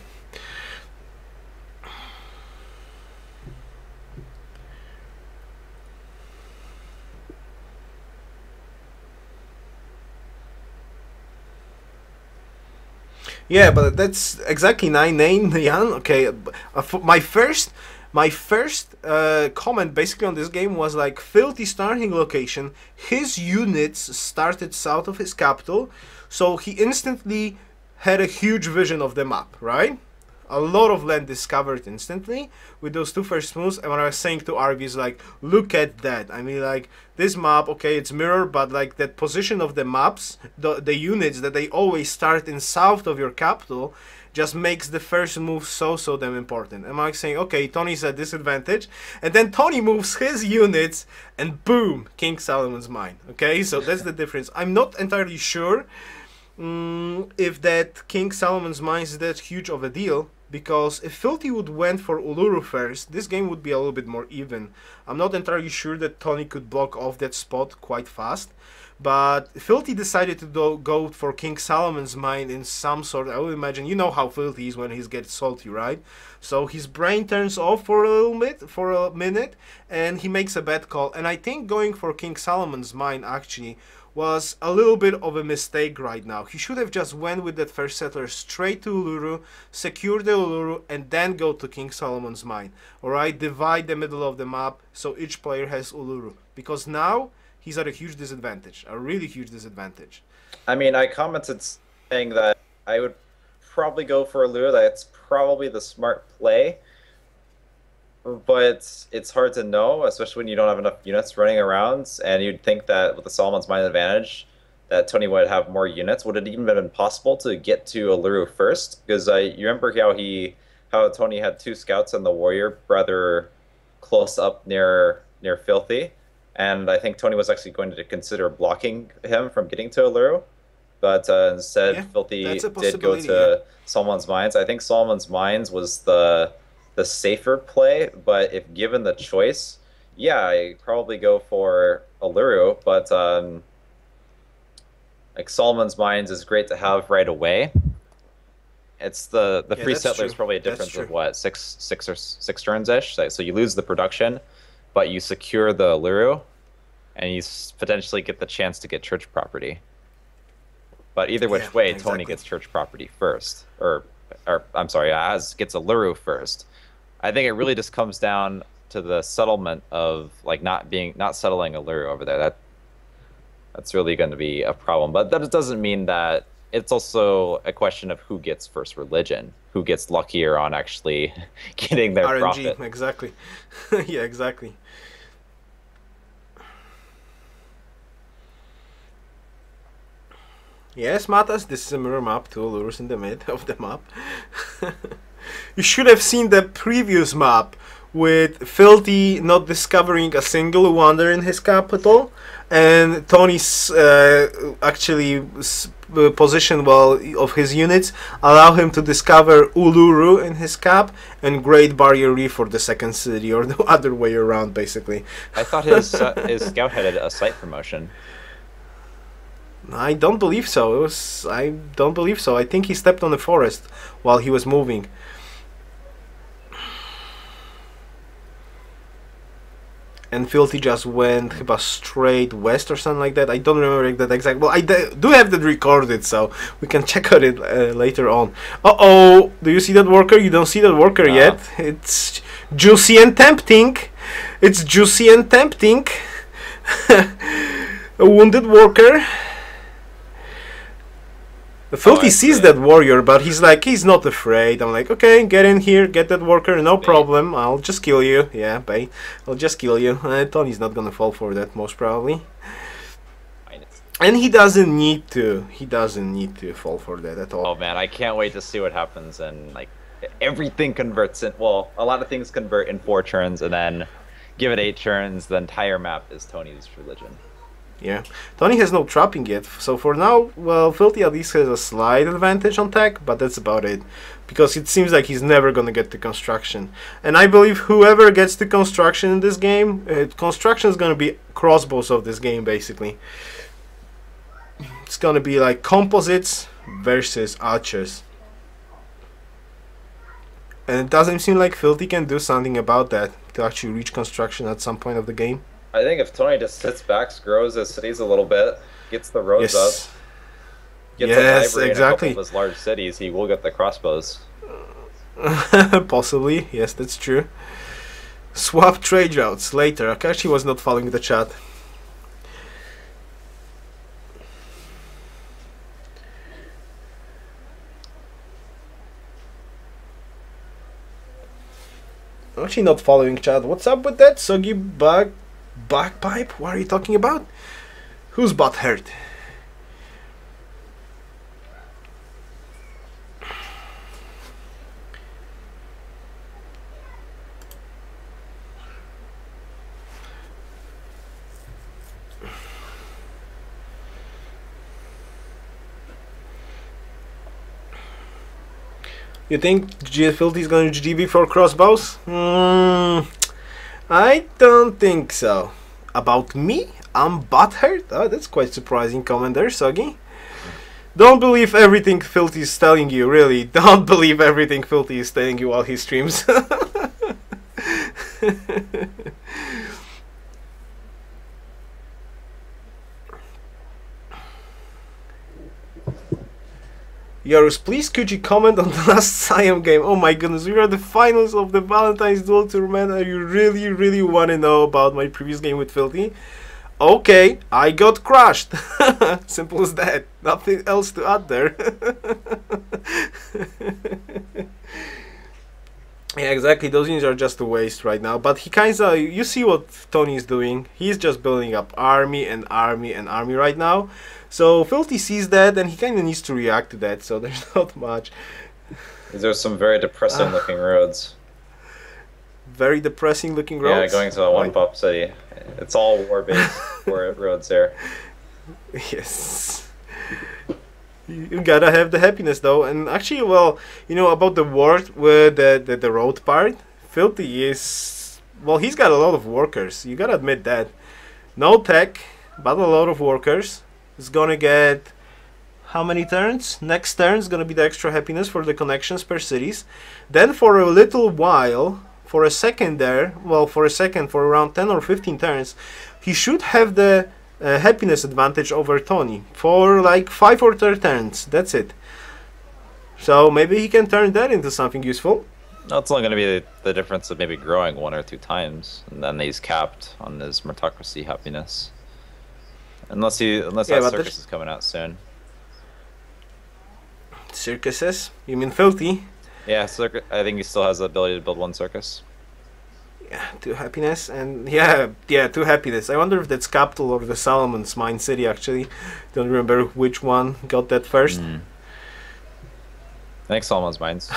Yeah, but that's exactly 9-9, Jan. Okay, my first comment basically on this game was like, Filthy starting location. His units started south of his capital, so he instantly had a huge vision of the map, right? A lot of land discovered instantly with those 2 first moves. And what I was saying to Arby is like, look at that. I mean, like, this map, okay, it's mirror, but like that position of the maps, the units that they always start in south of your capital, just makes the first move so damn important. And I'm like saying, okay, Tony's at disadvantage, and then Tony moves his units, and boom, King Solomon's mine. Okay, so that's the difference. I'm not entirely sure if that King Solomon's mine is that huge of a deal, because if Filthy would went for Uluru first, this game would be a little bit more even. I'm not entirely sure that Tony could block off that spot quite fast, but Filthy decided to go for King Solomon's mine in some sort. I would imagine, you know how Filthy is when he gets salty, right? So his brain turns off for a minute, and he makes a bad call. And I think going for King Solomon's mine actually was a little bit of a mistake right now. He should have just went with that first settler straight to Uluru, secure the Uluru, and then go to King Solomon's mine. Alright, divide the middle of the map so each player has Uluru. Because now he's at a huge disadvantage, a really huge disadvantage. I mean, I commented saying that I would probably go for a lure. That's probably the smart play, but it's hard to know, especially when you don't have enough units running around. And you'd think that with the Solomon's Mine advantage, that Tony would have more units. Would it even been possible to get to Aluru first? Because you remember how Tony had 2 scouts and the warrior rather close up near Filthy, and I think Tony was actually going to consider blocking him from getting to Aluru, but instead Yeah, Filthy that's a did go possibility, yeah. to Solomon's Mines. I think Solomon's Mines was the safer play, but if given the choice, yeah, I probably go for Aluru, but like Solomon's Mines is great to have right away. It's the Yeah, free that's settler is true. probably a That's difference true. of what, six turns ish. So you lose the production, but you secure the Aluru, and you potentially get the chance to get church property. But either Yeah, which way, Tony exactly. gets church property first, or I'm sorry, Az gets Aluru first. I think it really just comes down to the settlement of like not settling Aluru over there. That's really going to be a problem. But that doesn't mean that it's also a question of who gets first religion, who gets luckier on actually getting their RNG, profit. exactly. Yeah, exactly. Yes, Matas, this is a mirror map, 2 lures in the mid of the map. You should have seen the previous map with Filthy not discovering a single wonder in his capital, and Tony's actually position well of his units allow him to discover Uluru in his cap and Great Barrier Reef for the second city, or the other way around, basically. I thought his scout had a site promotion. I don't believe so. I don't believe so. I think he stepped on the forest while he was moving. And Filthy just went chyba straight west or something like that. I don't remember that exact. Well, I do have that recorded, so we can check out it later on. Uh-oh! Do you see that worker? You don't see that worker yet. It's juicy and tempting. It's juicy and tempting. A wounded worker. Filthy sees that warrior, but he's not afraid. I'm like, okay, get in here, get that worker, no problem. I'll just kill you. Yeah, bait. I'll just kill you. Tony's not gonna fall for that, most probably. And he doesn't need to. He doesn't need to fall for that at all. Oh man, I can't wait to see what happens. And like, everything converts in. Well, a lot of things convert in 4 turns, and then give it 8 turns. The entire map is Tony's religion. Yeah, Tony has no trapping yet, so for now, well, Filthy at least has a slight advantage on tech, but that's about it. Because it seems like he's never gonna get to construction. And I believe whoever gets to construction in this game, construction is gonna be crossbows of this game, basically. It's gonna be like composites versus archers. And it doesn't seem like Filthy can do something about that to actually reach construction at some point of the game. I think if Tony just sits back, grows his cities a little bit, gets the roads up, gets an ivory in a couple of his large cities, he will get the crossbows. Possibly, yes, that's true. Swap trade routes later. Akashi was not following the chat. Actually not following chat. What's up with that? Soggy bagpipe? What are you talking about? Whose butt hurt? You think Filthy is going to GB for crossbows? I don't think so. About me? I'm butthurt? Oh, that's quite surprising comment there, Soggy. Don't believe everything Filthy is telling you, really. Don't believe everything Filthy is telling you while he streams. Yarus, please could you comment on the last Siam game? Oh my goodness, we are the finals of the Valentine's Duel Tournament and you really want to know about my previous game with Filthy? Okay, I got crushed. Simple as that. Nothing else to add there. Yeah, exactly. Those units are just a waste right now. But he kinda, you see what Tony is doing. He's just building up army and army and army right now. So Filthy sees that and he kind of needs to react to that, so there's not much. These are some very depressing looking roads. Very depressing looking roads? Yeah, going to a one-pop city. It's all war-based roads there. Yes. You gotta have the happiness though. And actually, well, you know, about the word with the road part, Filthy is, well, he's got a lot of workers. You gotta admit that. No tech, but a lot of workers. Is gonna get how many turns? Next turn is gonna be the extra happiness for the connections per cities. Then for a little while, for a second there, well, for around 10 or 15 turns, he should have the happiness advantage over Tony for like 5 or 10 turns. That's it. So maybe he can turn that into something useful. No, it's only going to be the difference of maybe growing 1 or 2 times, and then he's capped on his meritocracy happiness. Unless that circus is coming out soon. Circuses? You mean Filthy? Yeah, I think he still has the ability to build 1 circus. Yeah, 2 happiness and yeah, 2 happiness. I wonder if that's Capital or the Solomon's Mine City actually. Don't remember which one got that first. Thanks, Almost Mines.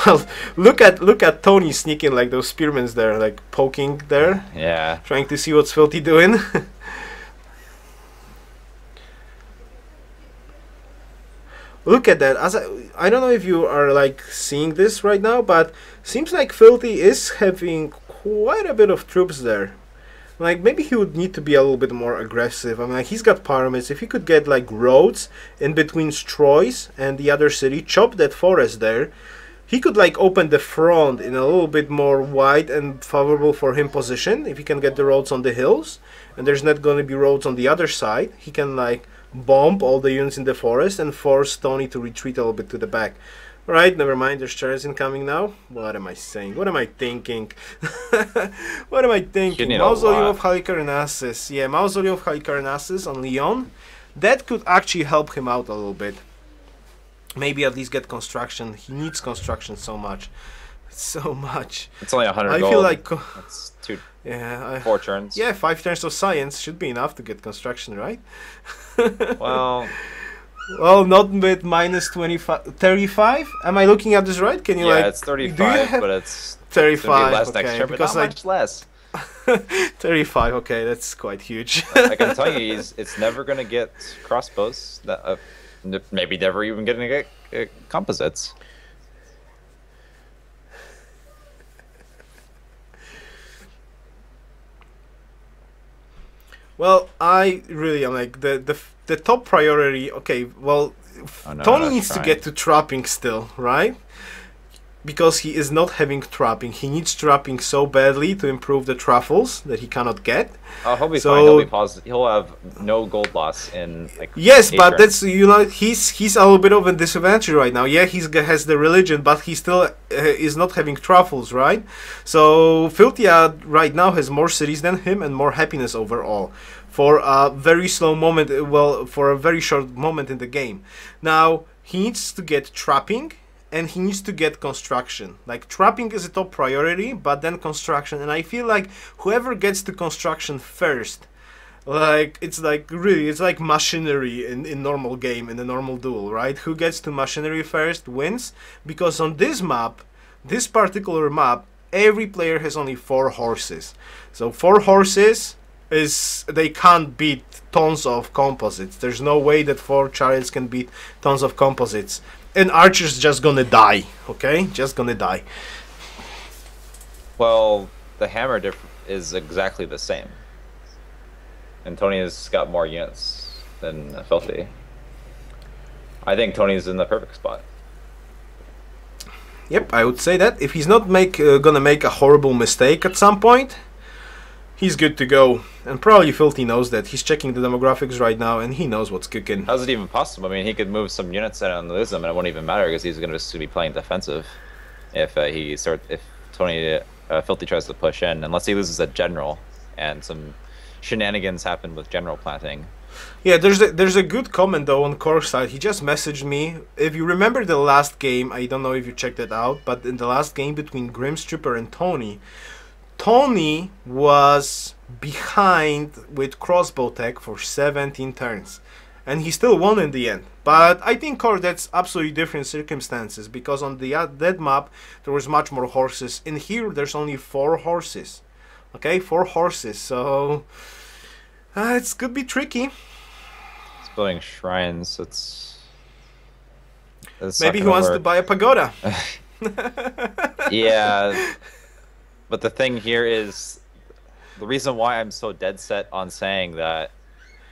Look at Tony sneaking like those spearmans there, like poking there, Yeah. trying to see what's Filthy doing. Look at that. I don't know if you are like seeing this right now, but seems like Filthy is having quite a bit of troops there. Like maybe he would need to be a little bit more aggressive. I mean, like, he's got pyramids. If he could get like roads in between Stroys and the other city, chop that forest there, he could like open the front in a little bit more wide and favorable for him position. If he can get the roads on the hills, and there's not going to be roads on the other side, he can like bomb all the units in the forest and force Tony to retreat a little bit to the back. Right, never mind, there's chariots incoming now. What am I saying? What am I thinking? What am I thinking? Mausoleum of Halicarnassus. Yeah, Mausoleum of Halicarnassus on Lyon. That could actually help him out a little bit. Maybe at least get construction. He needs construction so much. So much. It's only 100 gold. I feel like... That's two... Yeah, 4 turns. Yeah, 5 turns of science should be enough to get construction, right? Well... Well, not with minus 25, 35. Am I looking at this right? Can you like? Yeah, it's 35, but it's 35. Less Okay, next turn, because but not much less. 35. Okay, that's quite huge. I can tell you, it's never gonna get crossbows. That maybe never even gonna get composites. Well, I really am like the top priority. Okay, well, Oh, no, Tony needs to trying. get to trapping still, right? Because he is not having trapping. He needs trapping so badly to improve the truffles that he cannot get. Oh, he'll be So- fine. He'll be positive. He'll have no gold loss in like. Yes, 8 but turns. that's he's a little bit of a disadvantage right now. Yeah, has the religion, but he still is not having truffles, right? So Filthia right now has more cities than him and more happiness overall. For a very slow moment, well, for a very short moment in the game. Now he needs to get trapping. And he needs to get construction. Like, trapping is a top priority, but then construction. And I feel like whoever gets to construction first, like, it's like, really, it's like machinery in normal game, in the normal duel, right? Who gets to machinery first wins. Because on this map, this particular map, every player has only 4 horses. So 4 horses they can't beat tons of composites. There's no way that 4 chariots can beat tons of composites. And Archer's just gonna die, okay? Just gonna die. Well, the hammer is exactly the same. And Tony has got more units than Filthy. I think Tony's in the perfect spot. Yep, I would say that. If he's not gonna make a horrible mistake at some point, he's good to go. And probably Filthy knows that. He's checking the demographics right now, and he knows what's cooking. How's it even possible? I mean, he could move some units in and lose them, and it won't even matter because he's going to just be playing defensive. If Tony Filthy tries to push in, unless he loses a general, and some shenanigans happen with general planting. Yeah, there's a good comment though on Core side. He just messaged me. If you remember the last game, I don't know if you checked it out, but in the last game between Grimm's Trooper and Tony was behind with crossbow tech for 17 turns, and he still won in the end. But I think, Core, that's absolutely different circumstances, because on that map there was much more horses. In here there's only 4 horses. Okay, 4 horses, so it could be tricky. It's building shrines. It's Maybe he wants to buy a pagoda. Yeah. But the thing here is, the reason why I'm so dead set on saying that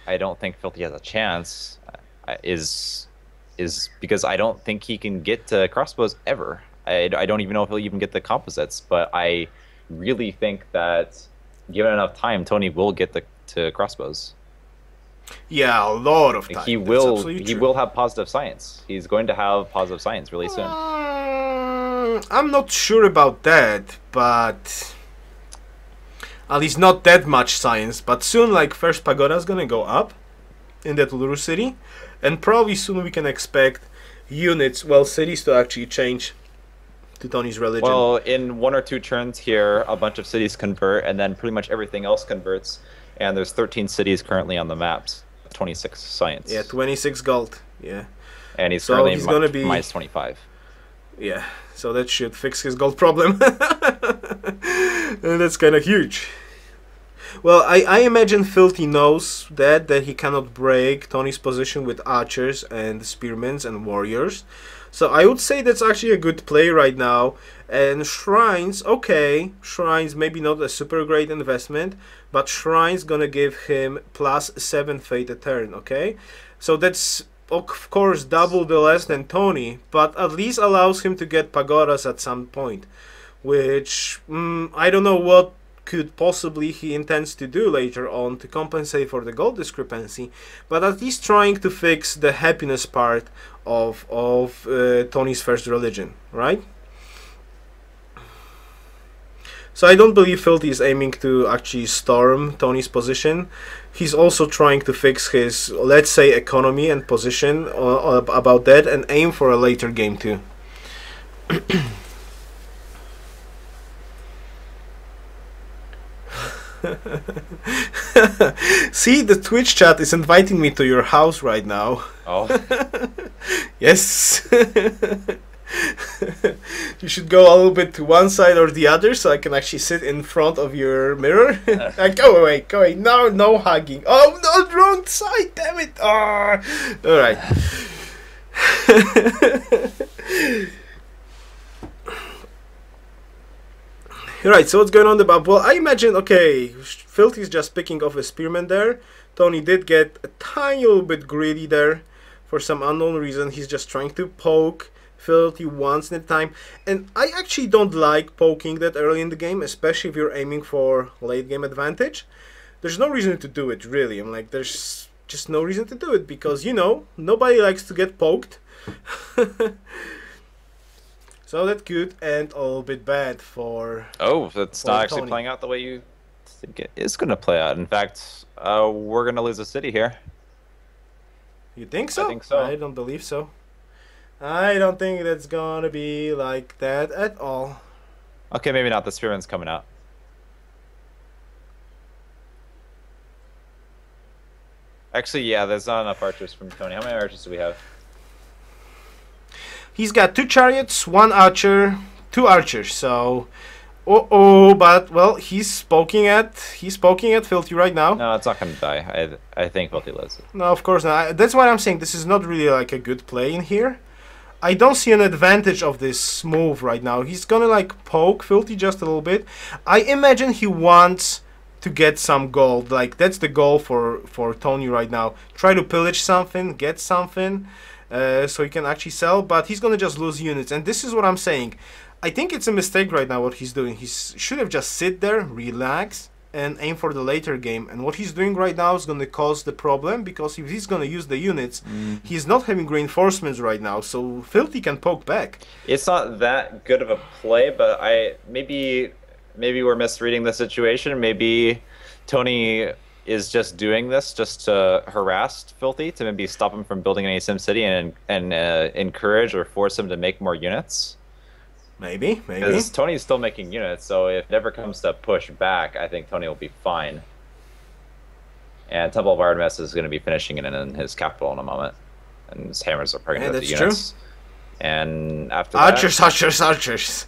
I don't think Filthy has a chance is because I don't think he can get to crossbows ever. I don't even know if he'll even get the composites, but I really think that given enough time, Tony will get to crossbows. Yeah, a lot of time. He will have positive science. He's going to have positive science really soon. I'm not sure about that, but at least not that much science. But soon, like, first pagoda is gonna go up in that Uluru city, and probably soon we can expect units, well, cities to actually change to Tony's religion. Well, in 1 or 2 turns here, a bunch of cities convert, and then pretty much everything else converts. And there's 13 cities currently on the maps, 26 science. Yeah, 26 gold. Yeah. And he's So currently he's gonna be minus 25. Yeah, so that should fix his gold problem. And that's kind of huge. Well, I imagine Filthy knows that he cannot break Tony's position with archers and spearmen and warriors. So I would say that's actually a good play right now. And Shrines, okay, Shrines maybe not a super great investment, but Shrines gonna give him +7 fate a turn, okay? So that's of course double the less than Tony, but at least allows him to get pagodas at some point, which I don't know what could possibly he intends to do later on to compensate for the gold discrepancy, but at least trying to fix the happiness part of Tony's first religion, right? So I don't believe Filthy is aiming to actually storm Tony's position. He's also trying to fix his, let's say, economy and position about that, and aim for a later game too. See, the Twitch chat is inviting me to your house right now. Oh. Yes. You should go a little bit to one side or the other so I can actually sit in front of your mirror. Go away, go away. No, no hugging. Oh, no, wrong side, damn it. Oh. Alright. Right, so what's going on the map? Well, I imagine, okay, Filthy's just picking off a spearman there. Tony did get a tiny little bit greedy there. For some unknown reason, he's just trying to poke Filthy once at a time. And I actually don't like poking that early in the game, especially if you're aiming for late game advantage. There's no reason to do it, really. I'm like, there's just no reason to do it because, you know, nobody likes to get poked. So that's good and a little bit bad for... Oh, that's not actually Tony. playing out the way you think it is going to play out. In fact, we're going to lose a city here. You think so? I think so. I don't believe so. I don't think that's going to be like that at all. Okay, maybe not. The spearman's coming out. Actually, yeah, there's not enough archers from Tony. How many archers do we have? He's got 2 chariots, 1 archer, 2 archers. So, but well, he's poking at Filthy right now. No, it's not gonna die. I think Filthy lives it. No, of course not. That's why I'm saying this is not really like a good play in here. I don't see an advantage of this move right now. He's gonna like poke Filthy just a little bit. I imagine he wants to get some gold. Like that's the goal for Tony right now. Try to pillage something, get something. So he can actually sell, but he's gonna just lose units, and this is what I'm saying. I think it's a mistake right now what he's doing. He should have just sit there, relax, and aim for the later game. And what he's doing right now is gonna cause the problem, because if he's gonna use the units, he's not having reinforcements right now, so Filthy can poke back. It's not that good of a play, but maybe we're misreading the situation. Maybe Tony is just doing this just to harass Filthy, to maybe stop him from building any SimCity and encourage or force him to make more units. Maybe. Because Tony's still making units, so if it ever comes to push back, I think Tony will be fine. And Temple of Artemis is going to be finishing it in his capital in a moment. And his hammers are probably going to the units. True. And after that... Archers.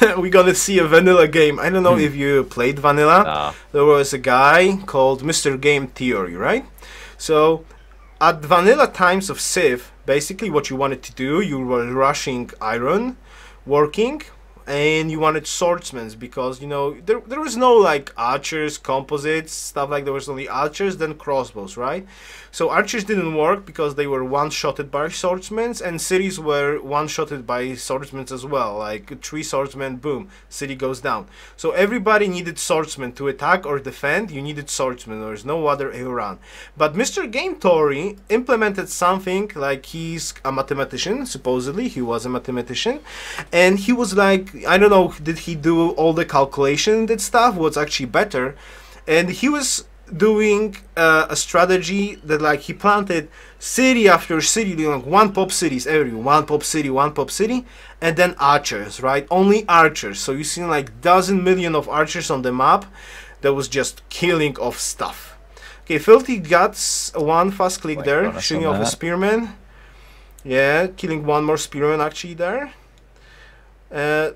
We're gonna see a vanilla game. I don't know if you played vanilla. No. There was a guy called Mr. Game Theory, right? So, at vanilla times of Civ, basically what you wanted to do, you were rushing iron, working, and you wanted swordsmen, because, you know, there was no, like, archers, composites, stuff like there was only archers, then crossbows, right? So archers didn't work because they were one-shotted by swordsmen, and cities were one-shotted by swordsmen as well. Like 3 swordsmen, boom, city goes down. So everybody needed swordsmen to attack or defend. You needed swordsmen. There was no other way around. But Mr. Game Theory implemented something like he's a mathematician. Supposedly he was a mathematician, and he was like, I don't know, did he do all the calculation and stuff? What's actually better? And he was doing a strategy that, like, he planted city after city, like 1 pop cities every 1 pop city, and then archers, right? Only archers. So you see like dozen million of archers on the map. That was just killing of stuff. Okay, Filthy got 1 fast click there, shooting off a spearman. Yeah, killing 1 more spearman actually there. Uh,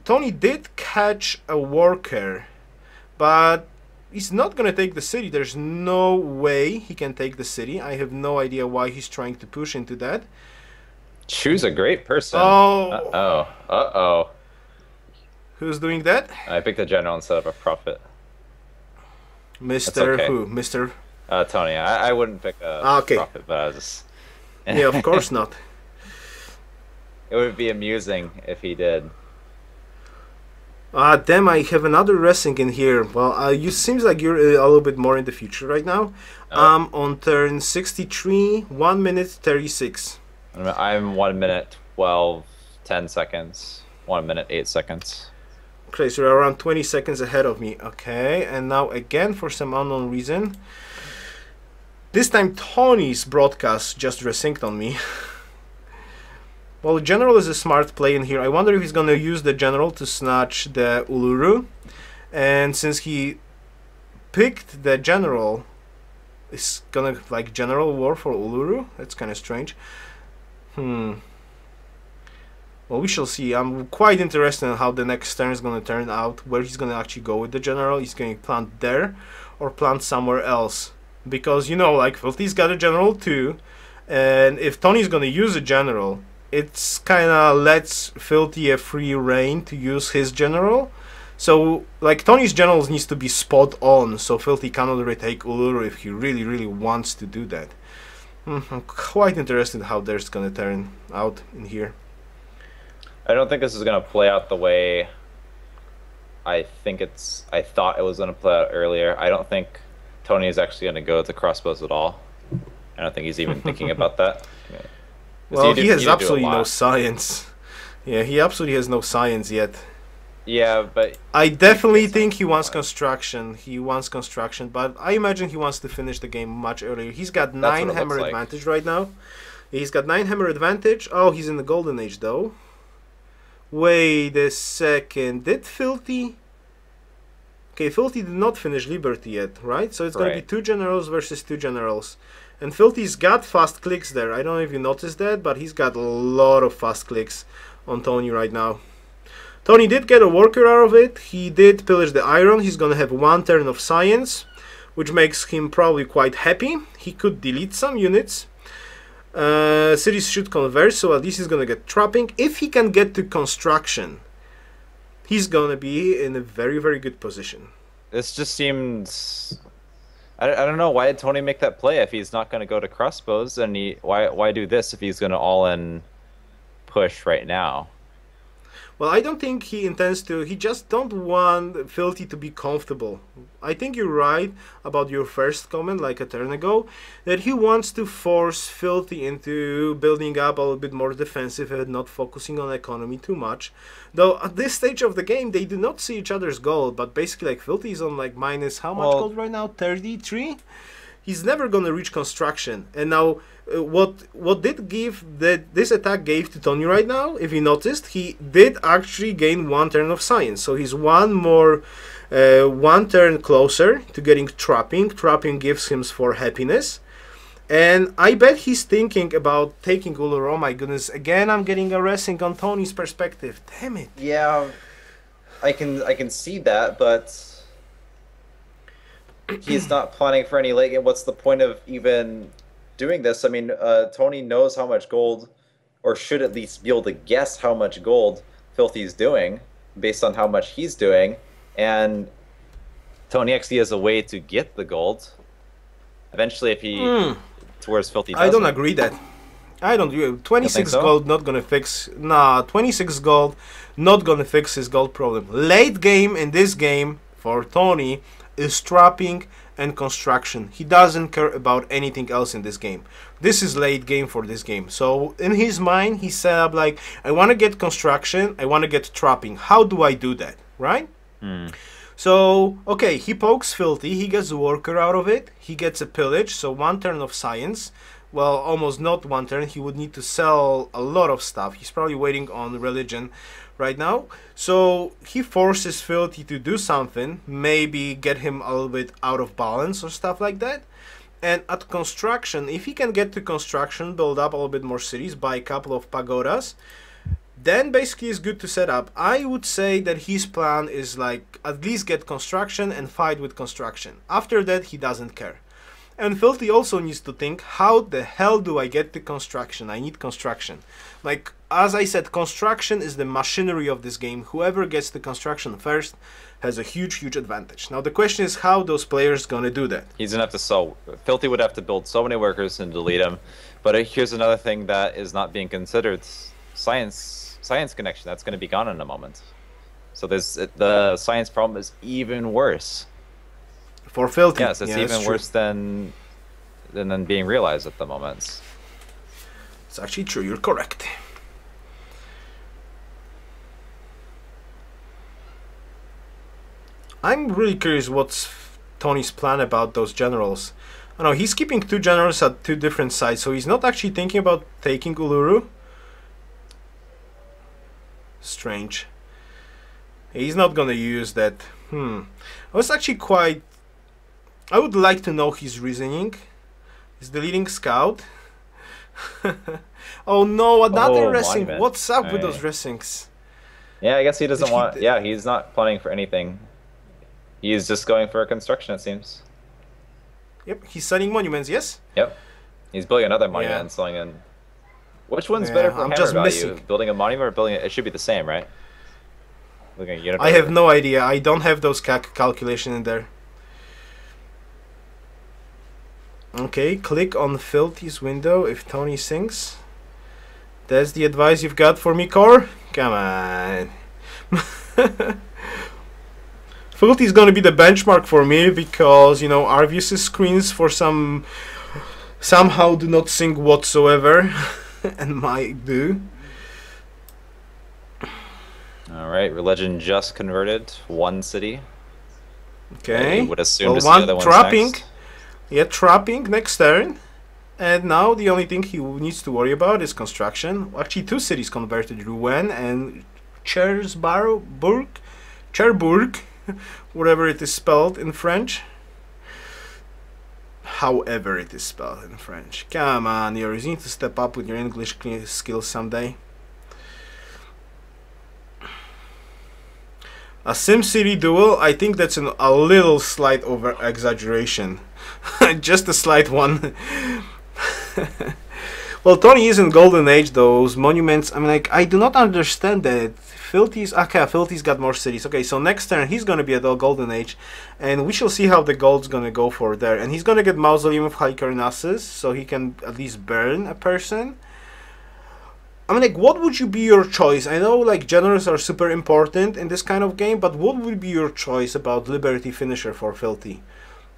Tony did catch a worker, but he's not gonna take the city. There's no way he can take the city. I have no idea why he's trying to push into that. Choose a great person. Oh, Uh-oh. Uh-oh. who's doing that? I picked a general instead of a prophet. That's Mr. okay. Who? Mr. Tony, I wouldn't pick a Okay. prophet, but I was just... Yeah, of course not. It would be amusing if he did. Ah, damn, I have another racing in here. Well, you seems like you're a little bit more in the future right now. On turn 63, 1 minute 36. I'm 1 minute 12, 10 seconds. 1 minute 8 seconds. Okay, so you're around 20 seconds ahead of me. Okay, and now again, for some unknown reason, this time Tony's broadcast just resynced on me. Well, General is a smart play in here. I wonder if he's going to use the General to snatch the Uluru. And since he picked the General, it's going to, like, General War for Uluru? That's kind of strange. Well, we shall see. I'm quite interested in how the next turn is going to turn out. Where he's going to actually go with the General. He's going to plant there or plant somewhere else. Because, you know, like, Filthy's got a General too. And if Tony's going to use a General, it's kind of lets Filthy a free reign to use his General. So, like, Tony's Generals needs to be spot on, so Filthy cannot retake Uluru if he really, really wants to do that. I'm quite interested in how there's going to turn out in here. I don't think this is going to play out the way I thought it was going to play out earlier. I don't think Tony is actually going to go to crossbows at all. I don't think he's even thinking about that. Well, he has absolutely no science. Yeah, he absolutely has no science yet. Yeah, but... I definitely think he wants construction. He wants construction, but I imagine he wants to finish the game much earlier. He's got 9 hammer advantage right now. He's got 9 hammer advantage. Oh, he's in the golden age, though. Wait a second. Did Filthy... Okay, Filthy did not finish Liberty yet, right? So it's going to be 2 generals versus 2 generals. And Filthy's got fast clicks there. I don't know if you noticed that, but he's got a lot of fast clicks on Tony right now. Tony did get a worker out of it. He did pillage the iron. He's going to have 1 turn of science, which makes him probably quite happy. He could delete some units. Cities should converge, so at least he's going to get trapping. If he can get to construction, he's going to be in a very, very good position. This just seems... I don't know, why did Tony make that play if he's not going to go to crossbows? And why do this if he's going to all-in push right now? Well, I don't think he intends to. He just don't want Filthy to be comfortable. I think you're right about your first comment, like a turn ago, that he wants to force Filthy into building up a little bit more defensive and not focusing on economy too much. Though at this stage of the game, they do not see each other's gold, but basically, like, Filthy is on, like, minus how much gold right now? 33? He's never gonna reach construction. And now, what did give that this attack gave to Tony right now? If you noticed, he did actually gain 1 turn of science. So he's 1 turn closer to getting trapping. Trapping gives him 4 happiness. And I bet he's thinking about taking Uluru. Oh my goodness! Again, I'm getting a racing on Tony's perspective. Damn it! Yeah, I can see that, but he's not planning for any late game. What's the point of even doing this? I mean, Tony knows how much gold, or should at least be able to guess how much gold Filthy's doing based on how much he's doing, and Tony actually has a way to get the gold. Eventually, if he towards Filthy doesn't. I don't agree that. I don't agree. 26 gold not gonna fix. Nah, 26 gold not gonna fix his gold problem. Late game in this game for Tony is trapping and construction. He doesn't care about anything else in this game. This is late game for this game. So in his mind, he set up like, I want to get construction, I want to get trapping. How do I do that, right? So, okay, he pokes Filthy, he gets a worker out of it, he gets a pillage, so 1 turn of science. Well, almost not 1 turn, he would need to sell a lot of stuff. He's probably waiting on religion right now. So he forces Filthy to do something, maybe get him a little bit out of balance or stuff like that. And at construction, if he can get to construction, build up a little bit more cities, buy a couple of pagodas, then basically it's good to set up. I would say that his plan is like at least get construction and fight with construction. After that, he doesn't care. And Filthy also needs to think, how the hell do I get the construction? I need construction. Like, as I said, construction is the machinery of this game. Whoever gets the construction first has a huge, huge advantage. Now the question is how those players gonna do that. He's gonna have to sell. Filthy would have to build so many workers and delete them. But here's another thing that is not being considered: science connection. That's gonna be gone in a moment. So the science problem is even worse. For Filthy, yes, it's even worse than being realized at the moment. It's actually true. You're correct. I'm really curious what's Tony's plan about those generals. I know he's keeping 2 generals at 2 different sites, so he's not actually thinking about taking Uluru. Strange. He's not gonna use that. I was actually quite... I would like to know his reasoning. He's the leading scout. Oh no, another racing. Monument. What's up with those racings? Yeah, I guess he doesn't want... Yeah, he's not planning for anything. He's just going for a construction, it seems. Yep, he's selling monuments, yes? Yep. He's building another monument and selling in... Which one's better for hammer value? Building a monument or building it? It should be the same, right? I have no idea. I don't have those calculations in there. Okay, click on Filthy's window if Tony sings. That's the advice you've got for me, Core? Come on. Filthy's gonna be the benchmark for me because, you know, Arvius' screens for somehow do not sync whatsoever. And might do. Alright, religion just converted 1 city. Okay. I would assume well, one trapping. Next. Yeah, trapping next turn. And now the only thing he needs to worry about is construction. Actually, 2 cities converted, Rouen and Cherbourg, whatever it is spelled in French. However it is spelled in French. Come on, you need to step up with your English skills someday. A SimCity duel, I think that's a little slight over exaggeration. Just a slight one. Well, Tony is in Golden Age, those monuments. I mean, like, I do not understand that. Filthy's got more cities. Okay, so next turn he's gonna be at the Golden Age, and we shall see how the gold's gonna go for there. And he's gonna get Mausoleum of Halicarnassus, so he can at least burn a person. I mean, like, what would you be your choice? I know, like, generals are super important in this kind of game, but what would be your choice about Liberty Finisher for Filthy?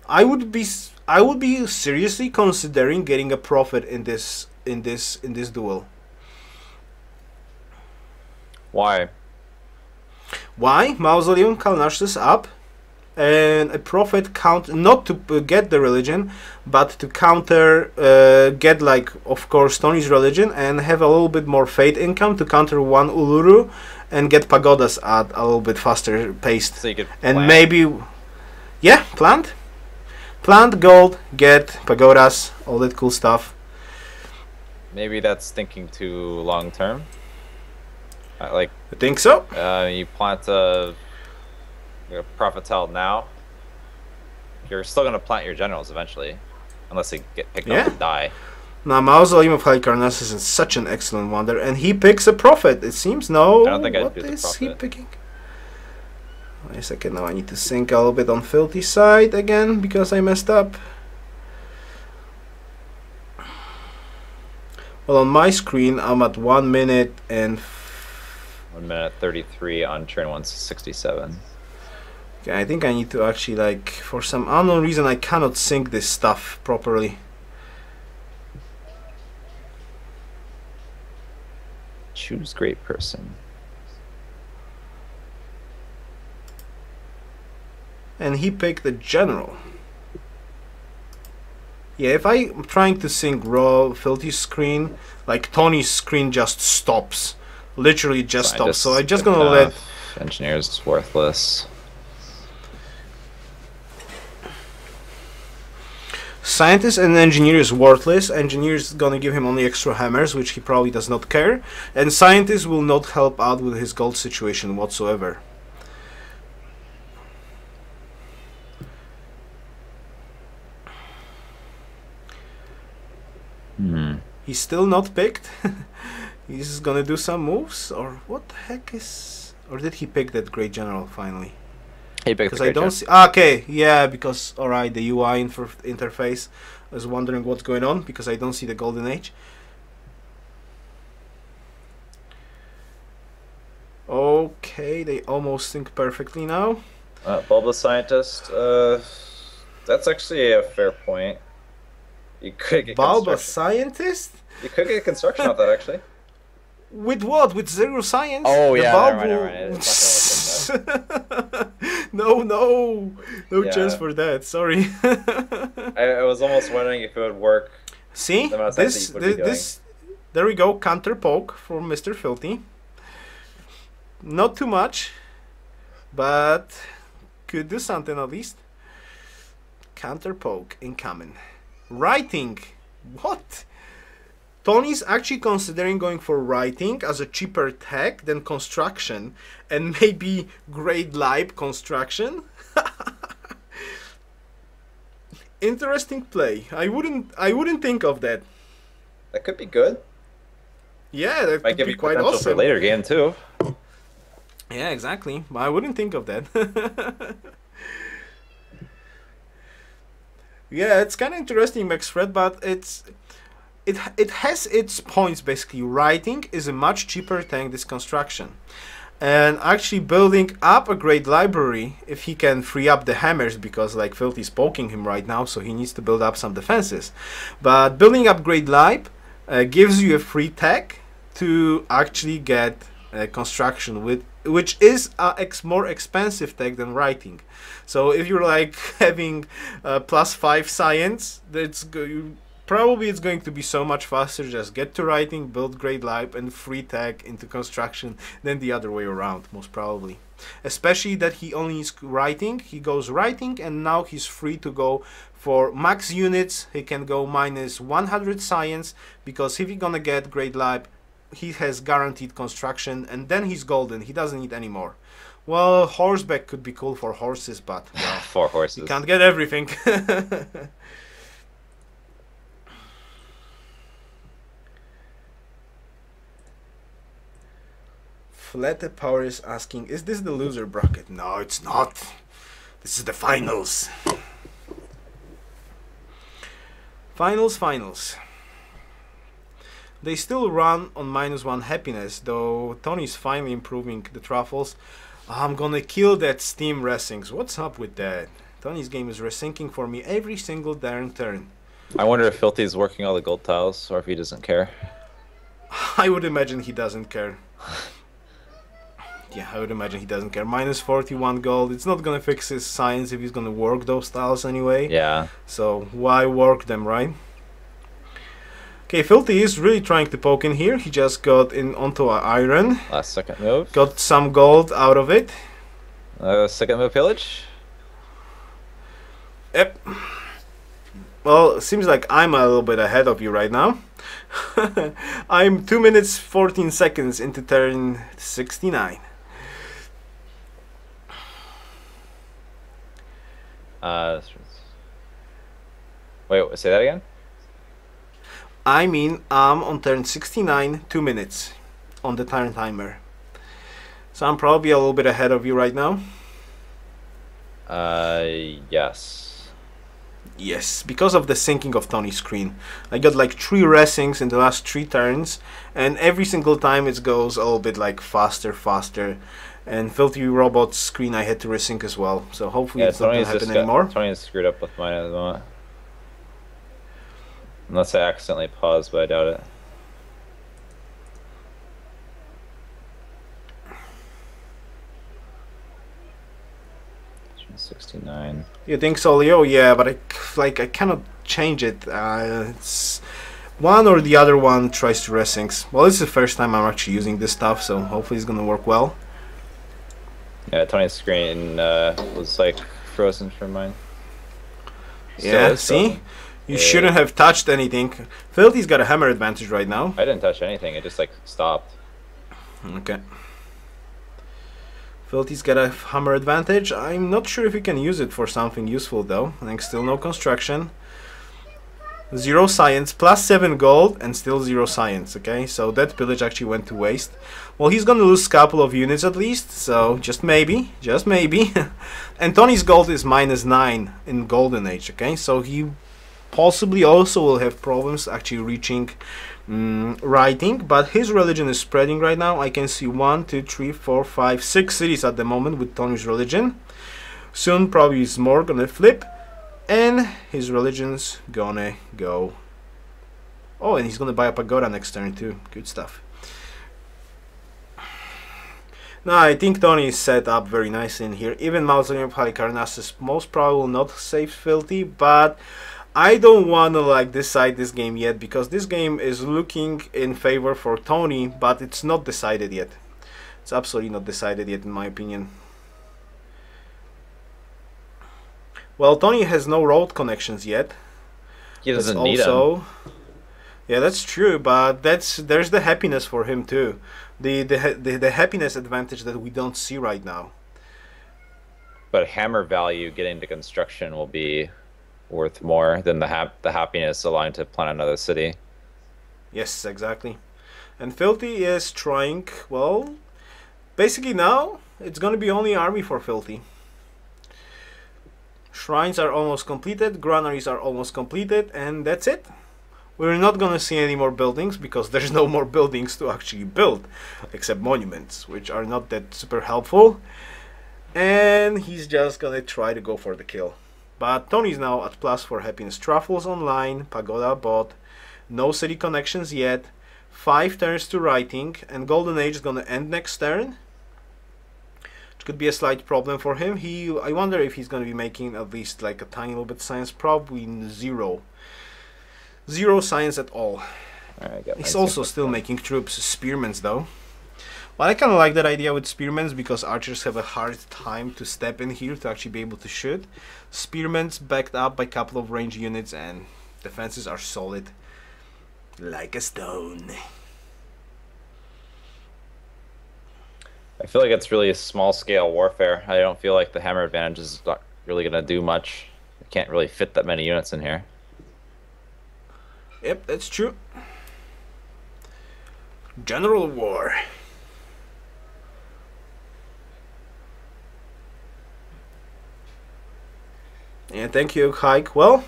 I would be seriously considering getting a prophet in this duel. Why? Why? Mausoleum Kalnash's up, and a prophet not to get the religion, but to counter, get, like, of course, Tony's religion, and have a little bit more fate income to counter 1 Uluru, and get pagodas at a little bit faster paced. So you could and maybe, yeah, plant gold, get pagodas, all that cool stuff. Maybe that's thinking too long term. Like, I think so. You plant a prophetel now. You're still gonna plant your generals eventually, unless they get picked up and die. Now, Mausoleum of Halicarnassus is such an excellent wonder, and he picks a prophet. It seems. No, I don't think I'd do the what is prophet. he picking? Wait a second. Now I need to sync a little bit on Filthy's side again because I messed up. Well, on my screen, I'm at 1 minute and 1 minute 33 on turn 167. Okay, I think I need to actually, like, for some unknown reason, I cannot sync this stuff properly. Choose great person. And he picked the general. Yeah, if I'm trying to sync raw Filthy's screen, like, Tony's screen just stops. Literally just stops. So I'm just gonna let... Engineers is worthless. Scientist and engineer is worthless. Engineer is gonna give him only extra hammers, which he probably does not care. And scientist will not help out with his gold situation whatsoever. He's still not picked. He's gonna do some moves, or what the heck is... Or did he pick that Great General finally? He picked Because the I Great don't General. see... okay, yeah, because... Alright, the UI interface. I was wondering what's going on, because I don't see the Golden Age. Okay, they almost sync perfectly now. Bulbous Scientist. That's actually a fair point. You could get Bulba construction. Scientist? You could get construction off that actually. With what? With zero science? Oh The yeah, bulb never mind. It's not gonna work like that. No Yeah. chance for that. Sorry. I was almost wondering if it would work. See, The amount of science that you would be doing. there we go. Counter poke from Mr. Filthy. Not too much, but could do something at least. Counter poke incoming. Writing. What? Tony's actually considering going for writing as a cheaper tech than construction, and maybe grade live construction. Interesting play. I wouldn't think of that. That could be good. Yeah, that Might could give be you quite potential awesome. for later game too. Yeah, exactly. But I wouldn't think of that. Yeah, it's kind of interesting, Max Fred, but it has its points basically. Writing is a much cheaper than this construction. And actually building up a great library, if he can free up the hammers, because like Filthy's poking him right now, so he needs to build up some defenses. But building up great lib gives you a free tech to actually get construction with, which is a more expensive tech than writing. So if you're like having +5 science, probably it's going to be so much faster. Just get to writing, build great lib, and free tech into construction than the other way around, most probably. Especially that he only is writing, he goes writing, and now he's free to go for max units. He can go -100 science, because if he's gonna get great lib, he has guaranteed construction, and then he's golden. He doesn't need any more. Well, horseback could be cool for horses, but well, 4 horses. you can't get everything. Flat Power is asking, is this the loser bracket? No, it's not. This is the finals. Finals. They still run on -1 happiness, though Tony's finally improving the truffles. I'm gonna kill that Steam resyncs. What's up with that? Tony's game is resyncing for me every single darn turn. I wonder if Filthy's working all the gold tiles or if he doesn't care. I would imagine he doesn't care. Yeah, I would imagine he doesn't care. -41 gold. It's not gonna fix his science if he's gonna work those tiles anyway. Yeah. So why work them, right? Okay, Filthy is really trying to poke in here. He just got in onto an iron. Last second move. Got some gold out of it. Second move pillage. Yep. Well, it seems like I'm a little bit ahead of you right now. I'm 2 minutes 14 seconds into turn 69. Wait, say that again? I mean, I'm on turn 69, 2 minutes on the turn timer. So I'm probably a little bit ahead of you right now. Yes. Yes, because of the syncing of Tony's screen. I got like 3 resyncs in the last 3 turns, and every single time it goes a little bit like faster. And FilthyRobot's screen I had to resync as well, so hopefully it's not going to happen anymore. Tony's screwed up with mine at the moment. Unless I accidentally paused, but I doubt it. 69. You think so, Leo? Yeah, but I cannot change it. It's one or the other one tries to resyncs. Well, it's the first time I'm actually using this stuff, so hopefully it's gonna work well. Yeah, Tony's screen was like frozen for mine. Yeah, see? You shouldn't have touched anything. Filthy's got a hammer advantage right now. I didn't touch anything. It just like stopped. Okay. Filthy's got a hammer advantage. I'm not sure if you can use it for something useful though. And still no construction. 0 science, plus 7 gold, and still 0 science, okay? So that pillage actually went to waste. Well, he's gonna lose a couple of units at least, so just maybe. And Tony's gold is -9 in Golden Age, okay? So he possibly also will have problems actually reaching writing, but his religion is spreading right now. I can see 1, 2, 3, 4, 5, 6 cities at the moment with Tony's religion. Soon probably is more gonna flip. And his religion's gonna go. Oh, and he's gonna buy a pagoda next turn too. Good stuff. Now I think Tony is set up very nicely in here. Even Mausoleum of Halicarnassus most probably will not save Filthy, but I don't wanna like decide this game yet because this game is looking in favor for Tony, but it's not decided yet. It's absolutely not decided yet in my opinion. Well, Tony has no road connections yet. He doesn't need them. Yeah, that's true, but there's the happiness for him too. The happiness advantage that we don't see right now. But hammer value getting to construction will be worth more than the happiness allowing to plan another city. Yes, exactly. And Filthy is trying, well, basically now it's gonna be only army for Filthy. Shrines are almost completed, granaries are almost completed, and that's it. We're not gonna see any more buildings because there's no more buildings to actually build, except monuments, which are not that super helpful. And he's just gonna try to go for the kill. But Tony's now at +4 happiness. Truffles online, pagoda bought, no city connections yet, 5 turns to writing, and Golden Age is gonna end next turn. Could be a slight problem for him. I wonder if he's going to be making at least like a tiny little bit science. Probably 0 science at all. He's also still making troops. Spearmans though. Well, I kind of like that idea with spearmans because archers have a hard time to step in here to actually be able to shoot. Spearmans backed up by a couple of range units and defenses are solid like a stone. I feel like it's really a small-scale warfare. I don't feel like the hammer advantage is not really going to do much. You can't really fit that many units in here. Yep, that's true. General war. Yeah, thank you, Hike. Well,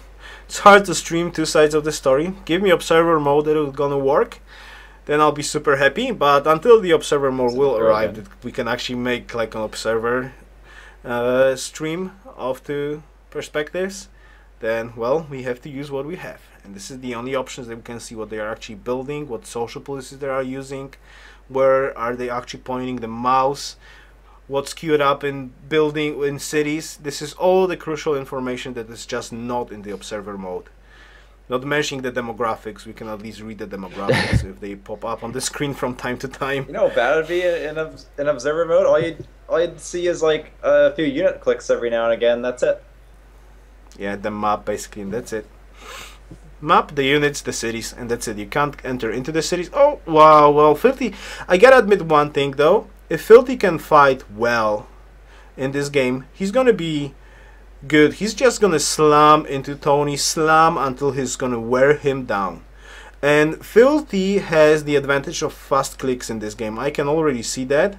it's hard to stream 2 sides of the story. Give me observer mode that it's gonna work. Then I'll be super happy, but until the observer mode will arrive, that we can actually make like an observer stream of 2 perspectives, then, well, we have to use what we have. And this is the only options that we can see what they are actually building, what social policies they are using, where are they actually pointing the mouse, what's queued up in building, in cities. This is all the crucial information that is just not in the observer mode. Not mentioning the demographics, we can at least read the demographics if they pop up on the screen from time to time. You know how bad it'd be in observer mode? All you'd see is like a few unit clicks every now and again, that's it. Yeah, the map basically, and that's it. Map, the units, the cities, and that's it. You can't enter into the cities. Oh, wow, well, Filthy, I gotta admit one thing though. If Filthy can fight well in this game, he's gonna be good. He's just gonna slam into Tony, slam until he's gonna wear him down. And Filthy has the advantage of fast clicks in this game. I can already see that.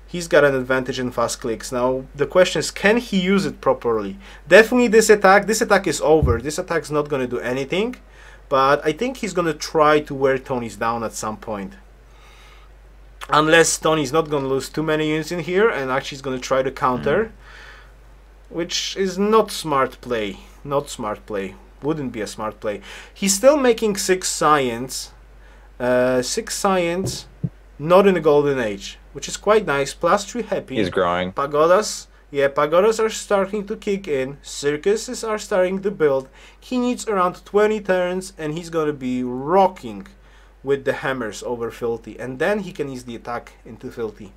He's got an advantage in fast clicks. Now the question is, can he use it properly? Definitely this attack is over. This attack's not gonna do anything, but I think he's gonna try to wear Tony's down at some point. Unless Tony's not gonna lose too many units in here and actually is gonna try to counter. Which is not smart play. Not smart play. Wouldn't be a smart play. He's still making 6 science. 6 science, not in the Golden Age, which is quite nice. +3 happy. He's growing. Pagodas. Yeah, pagodas are starting to kick in. Circuses are starting to build. He needs around 20 turns and he's gonna be rocking with the hammers over Filthy. And then he can easily attack into Filthy.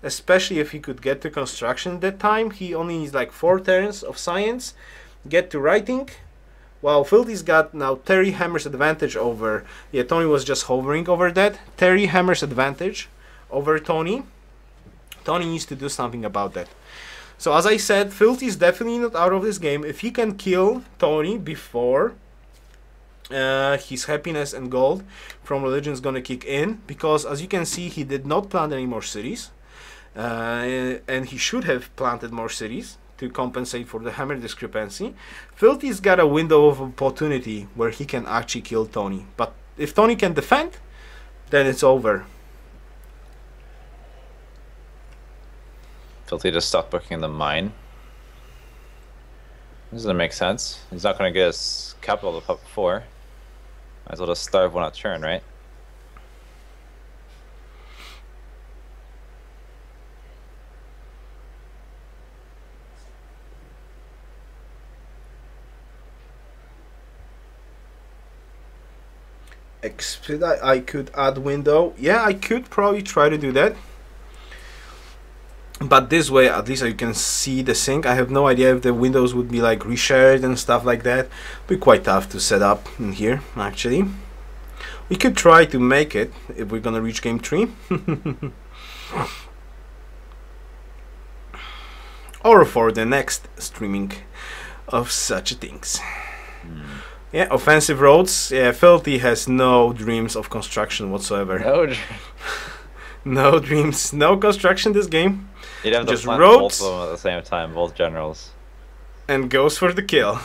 Especially if he could get to construction that time. He only needs like 4 turns of science, get to writing, Well, Filthy's got now Terry Hammer's advantage over... Yeah, Tony was just hovering over that. Terry Hammer's advantage over Tony. Tony needs to do something about that. So as I said, Filthy's definitely not out of this game. If he can kill Tony before his happiness and gold from religion is going to kick in, because as you can see, he did not plant any more cities. And he should have planted more cities to compensate for the hammer discrepancy. Filthy's got a window of opportunity where he can actually kill Tony. But if Tony can defend, then it's over. Filthy just stopped booking the mine. This doesn't make sense. He's not going to get his capital to pop 4. Might as well just starve one at turn, right? Expedite, I could add window. Yeah, I could probably try to do that. But this way, at least I can see the sink. I have no idea if the windows would be like reshared and stuff like that. Be quite tough to set up in here, actually. We could try to make it if we're gonna reach game 3. Or for the next streaming of such things. Yeah, offensive roads. Yeah, Filthy has no dreams of construction whatsoever. No dreams. No dreams, no construction this game. You'd have to Just plant roads. both of them at the same time, both generals. And goes for the kill.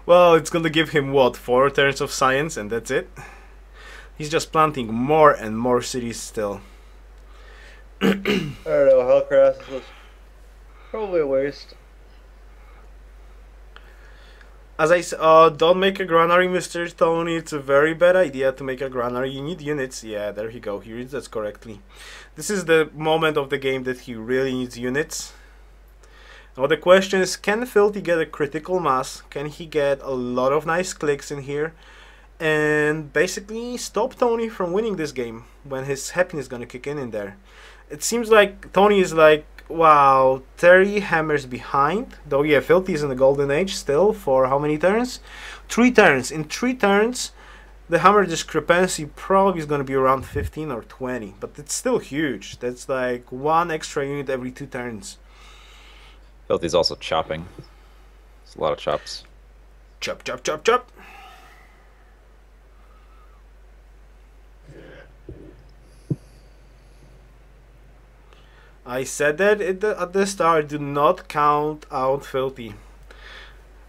Well, it's gonna give him what, 4 turns of science and that's it. He's just planting more and more cities still. I don't know, Hellcraft was probably a waste. As I said, don't make a granary, Mr. Tony. It's a very bad idea to make a granary. You need units. Yeah, there you go. He reads that correctly. This is the moment of the game that he really needs units. Now the question is, can Filthy get a critical mass? Can he get a lot of nice clicks in here? And basically stop Tony from winning this game when his happiness is going to kick in there. It seems like Tony is like, wow, Terry hammers behind. Though, yeah, Filthy is in the golden age still for how many turns? 3 turns. In 3 turns, the hammer discrepancy probably is going to be around 15 or 20. But it's still huge. That's like 1 extra unit every 2 turns. Filthy's also chopping. It's a lot of chops. Chop, chop, chop, chop. I said that at the start, do not count out Filthy.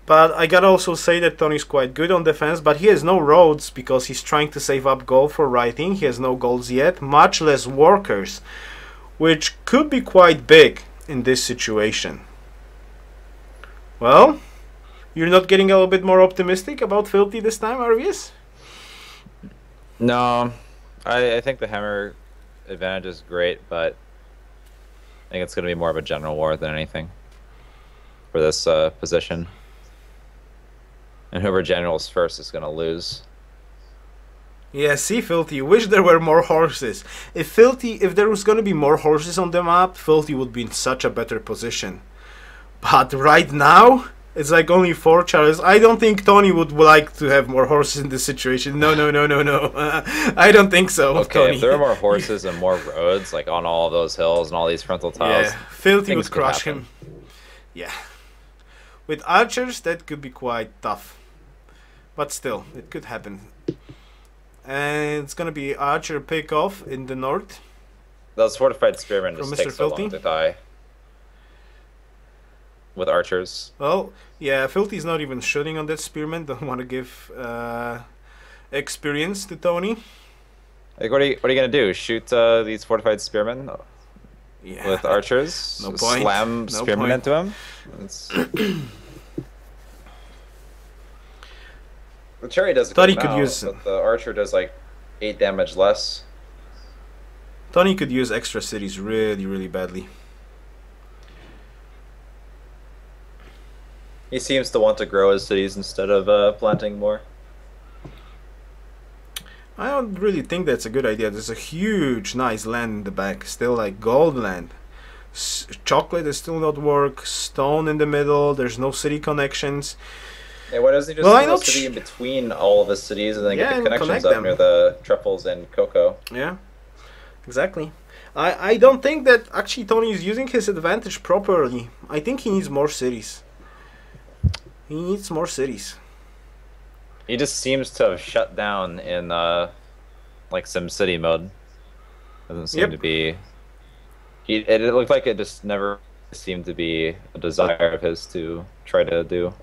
But I gotta also say that Tony's quite good on defense, but he has no roads because he's trying to save up gold for writing. He has no golds yet, much less workers, which could be quite big in this situation. Well, you're not getting a little bit more optimistic about Filthy this time, Arvius? No, I think the hammer advantage is great, but I think it's going to be more of a general war than anything for this position. And whoever generals first is going to lose. Yeah, see, Filthy, you wish there were more horses. If there was going to be more horses on the map, Filthy would be in such a better position. But right now, it's like only 4 chariots. I don't think Tony would like to have more horses in this situation. No, no, no, no, no. I don't think so, okay, Tony. If there were more horses and more roads, like on all of those hills and all these frontal tiles, yeah, Filthy would could crush happen. him. Yeah. With archers, that could be quite tough. But still, it could happen. And it's gonna be archer pick off in the north. Those fortified spearmen From just Mr. take so Filthy? long to die. With archers. Well, yeah, Filthy's not even shooting on that spearman. Don't want to give experience to Tony. Like, what are you gonna do? Shoot these fortified spearmen Yeah. with archers? No point. Slam No spearmen point. into him? The cherry does Thought good he could now, use- but the archer does like 8 damage less. Tony could use extra cities really, really badly. He seems to want to grow his cities instead of planting more. I don't really think that's a good idea. There's a huge, nice land in the back. Still like gold land. Chocolate is still not work. Stone in the middle. There's no city connections. Yeah, why doesn't he Well, just I'm build a not city in between all of his cities and then get yeah, the and connections connect up near them. the truffles and cocoa? Yeah, exactly. I don't think that actually Tony is using his advantage properly. I think he needs more cities. He needs more cities. He just seems to have shut down in like SimCity mode. Doesn't seem Yep. to be. It looked like it just never seemed to be a desire of his to try to do.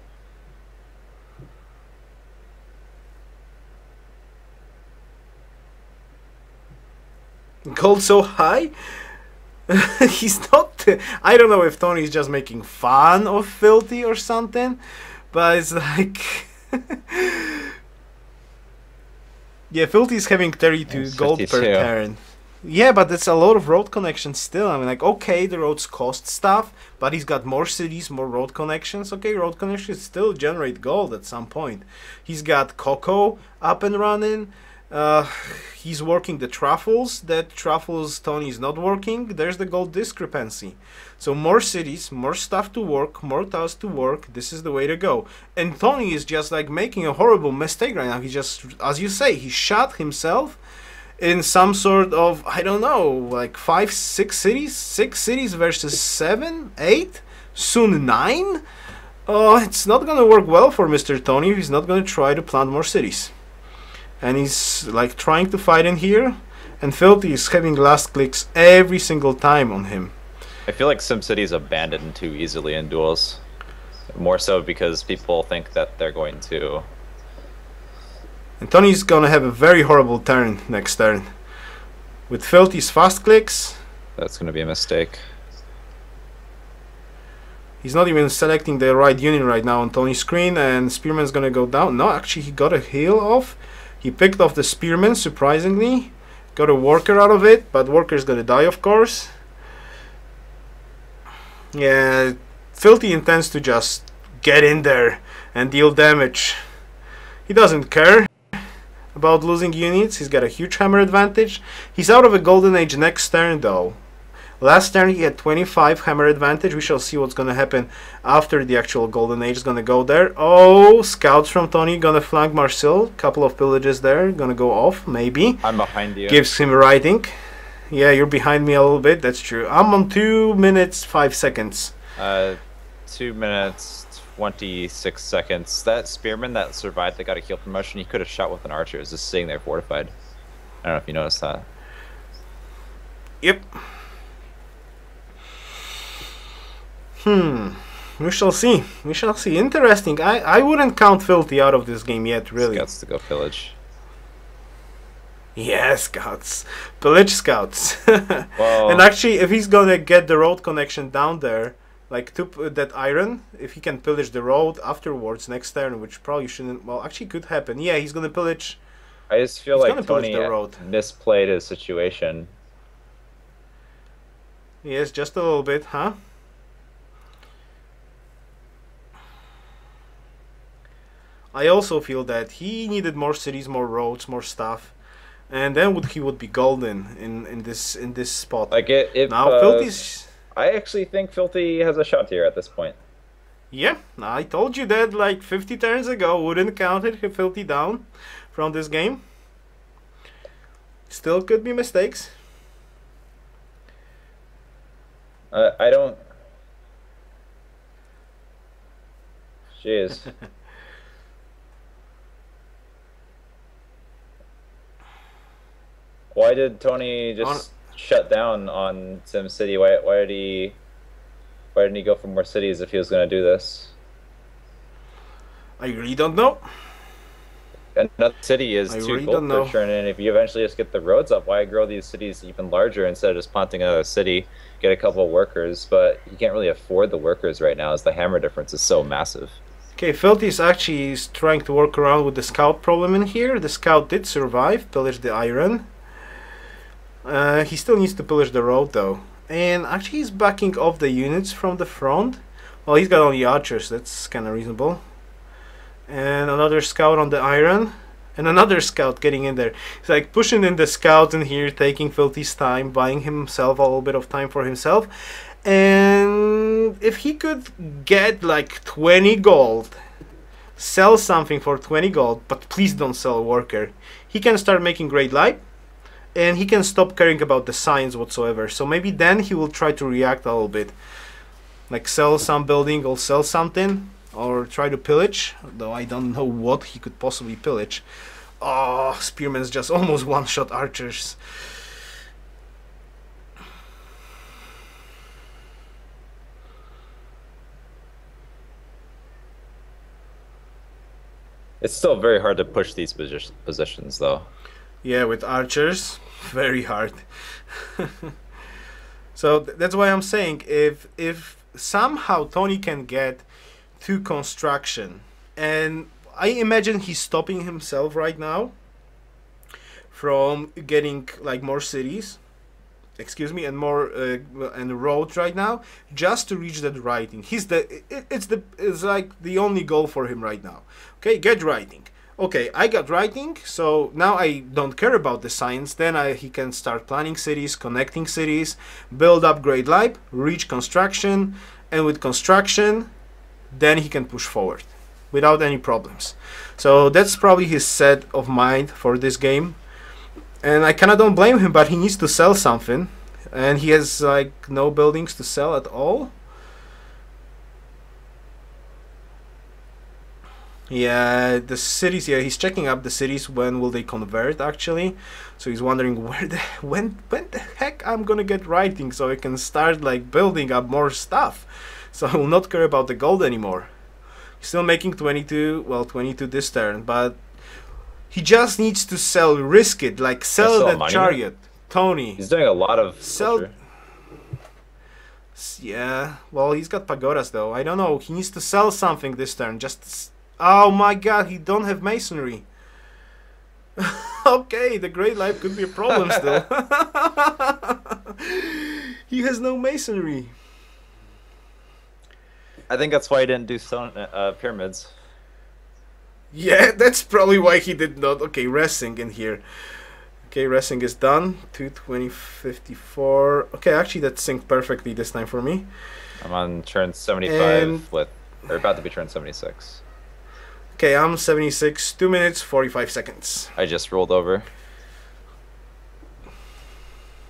Gold so high? He's not. I don't know if Tony's just making fun of Filthy or something, but it's like. Yeah, Filthy's having 32 It's gold per 52. turn. Yeah, but that's a lot of road connections still. I mean, like, okay, the roads cost stuff, but he's got more cities, more road connections. Okay, road connections still generate gold at some point. He's got Coco up and running. Uh, he's working the truffles. That truffles Tony's not working. There's the gold discrepancy. So more cities, more stuff to work, more tiles to work. This is the way to go. And Tony is just like making a horrible mistake right now. He just, as you say, he shot himself in some sort of, I don't know, like 5, 6 cities? 6 cities versus 7, 8? Soon 9? Oh, it's not gonna work well for Mr. Tony. He's not gonna try to plant more cities. And he's like trying to fight in here. And Filthy is having last clicks every single time on him. I feel like SimCity is abandoned too easily in duels. More so because people think that they're going to. And Tony's gonna have a very horrible turn next turn. With Filthy's fast clicks, That's going to be a mistake. he's not even selecting the right unit right now on Tony's screen, and Spearman's gonna go down. No, actually he got a heal off. He picked off the Spearman, surprisingly. Got a worker out of it, but worker's gonna die, of course. Yeah, Filthy intends to just get in there and deal damage. He doesn't care about losing units. He's got a huge hammer advantage. He's out of a golden age next turn though. Last turn he had 25 hammer advantage. We shall see what's gonna happen after the actual golden age is gonna go there. Oh, scouts from Tony gonna flank Marcel. Couple of pillages there, gonna go off, maybe. I'm behind you. Gives him writing. Yeah, you're behind me a little bit, that's true. I'm on 2 minutes 5 seconds. 2 minutes, 26 seconds. That spearman that survived that got a heal promotion, he could have shot with an archer. It's just sitting there fortified. I don't know if you noticed that. Yep. We shall see. We shall see. Interesting. I wouldn't count Filthy out of this game yet, really. Scouts to go pillage. Yeah, scouts. Pillage scouts. Well, And actually, if he's gonna get the road connection down there, like to that iron, if he can pillage the road afterwards next turn, which probably shouldn't, well, actually could happen. Yeah, he's gonna pillage. I just feel He's like gonna pillage Tony the road. misplayed his situation. Yes, just a little bit, huh? I also feel that he needed more cities, more roads, more stuff, and then he would be golden in this spot. Like if Now Filthy's. I actually think Filthy has a shot here at this point. Yeah, I told you that like 50 turns ago. Wouldn't count it. Filthy down from this game. Still could be mistakes. I don't. Jeez. Why did Tony just shut down on SimCity? Why didn't he go for more cities if he was going to do this? I really don't know. Another city is I 2 really gold don't per know. turn, and if you eventually just get the roads up, why grow these cities even larger instead of just planting another city, get a couple of workers? But you can't really afford the workers right now as the hammer difference is so massive. Okay, Filthy is trying to work around with the scout problem in here. The scout did survive, pillage the iron. He still needs to pillage the road though. And actually he's backing off the units from the front. Well, he's got only archers, that's kind of reasonable. And another scout on the iron. And another scout getting in there. He's like pushing in the scouts in here, taking Filthy's time, buying himself a little bit of time for himself. And if he could get like 20 gold sell something for 20 gold, but please don't sell a worker. He can start making Great Light, and he can stop caring about the science whatsoever. So maybe then he will try to react a little bit. Like sell some building or sell something, or try to pillage, though I don't know what he could possibly pillage. Oh, Spearman's just almost one-shot archers. It's still very hard to push these positions, though. Yeah, with archers, very hard. So that's why I'm saying if somehow Tony can get to construction, and I imagine he's stopping himself right now from getting like more cities, excuse me, and more and roads right now, just to reach that writing. It's like the only goal for him right now. Okay, get writing. Okay, I got writing, so now I don't care about the science. Then he can start planning cities, connecting cities, build up Great Light, reach construction, and with construction, then he can push forward without any problems. So that's probably his set of mind for this game. And I kinda don't blame him, but he needs to sell something. And he has like no buildings to sell at all. Yeah, the cities, yeah, he's checking up the cities, when will they convert actually. So he's wondering when the heck I'm gonna get writing so I can start like building up more stuff. So I will not care about the gold anymore. He's still making 22, well 22 this turn, but he just needs to sell, risk it, like sell that chariot. Tony. He's doing a lot of sell. culture. Yeah, well he's got pagodas though. I don't know. He needs to sell something this turn. Just, oh my god, he don't have masonry. Okay, the Great Light could be a problem still. He has no masonry. I think that's why he didn't do stone pyramids. Yeah, that's probably why he did not. Okay, resting in here. Okay, resting is done. 220.54. Okay, actually that synced perfectly this time for me. I'm on turn 75 with, or about to be turn 76. Okay, I'm 76. 2 minutes, 45 seconds. I just rolled over.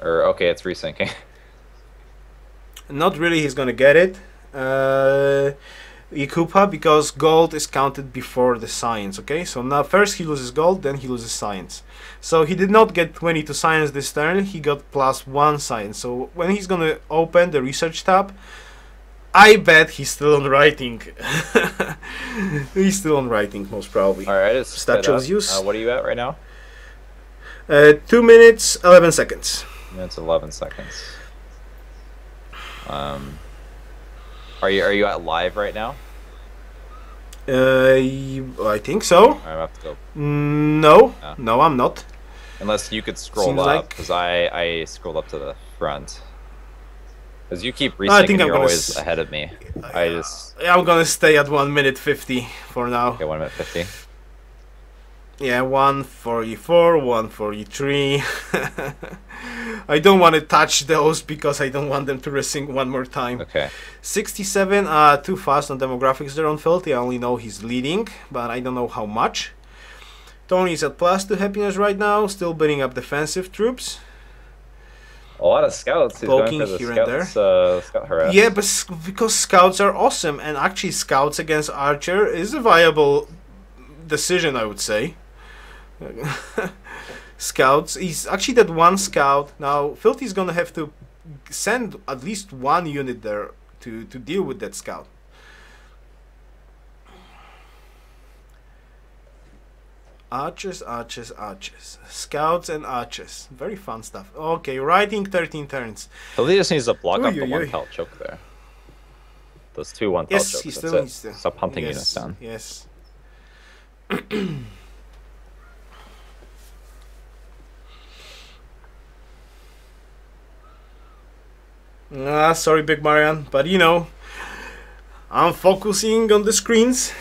Or, okay, it's resyncing. Not really, he's gonna get it. Ikupa, because gold is counted before the science, okay? So now first he loses gold, then he loses science. So he did not get 20 to science this turn, he got +1 science. So when he's gonna open the research tab, I bet he's still on writing. He's still on writing, most probably. Alright, it's Statues use. what are you at right now? 2 minutes, 11 seconds. 2 minutes, 11 seconds. Are you at live right now? I think so. I have to go. No, no, I'm not. Unless you could scroll Seems up, like- because I scrolled up to the front. Because you keep I think resyncing, I'm you're gonna always ahead of me. I'm gonna stay at 1 minute 50 for now. Okay, 1 minute 50. Yeah, 144, 143. I don't want to touch those because I don't want them to resync one more time. Okay. 67, too fast on demographics there on Filthy. I only know he's leading, but I don't know how much. Tony's at +2 happiness right now, still building up defensive troops. A lot of scouts. He's Poking going for the here and there. scout harass. Yeah, but because scouts are awesome, and actually scouts against Archer is a viable decision, I would say. Scouts, he's actually that one scout. Now Filthy's gonna have to send at least one unit there to deal with that scout. Archers, archers, archers. Scouts and archers. Very fun stuff. Okay, writing 13 turns. Filthy just needs to block up the Oy, oy, oy. 1 pelt choke there. Those 2 1 pelt Yes, chokes. he That's still it. needs to. Stop hunting Yes, units down. yes. Sorry, Big Marian, but you know, I'm focusing on the screens.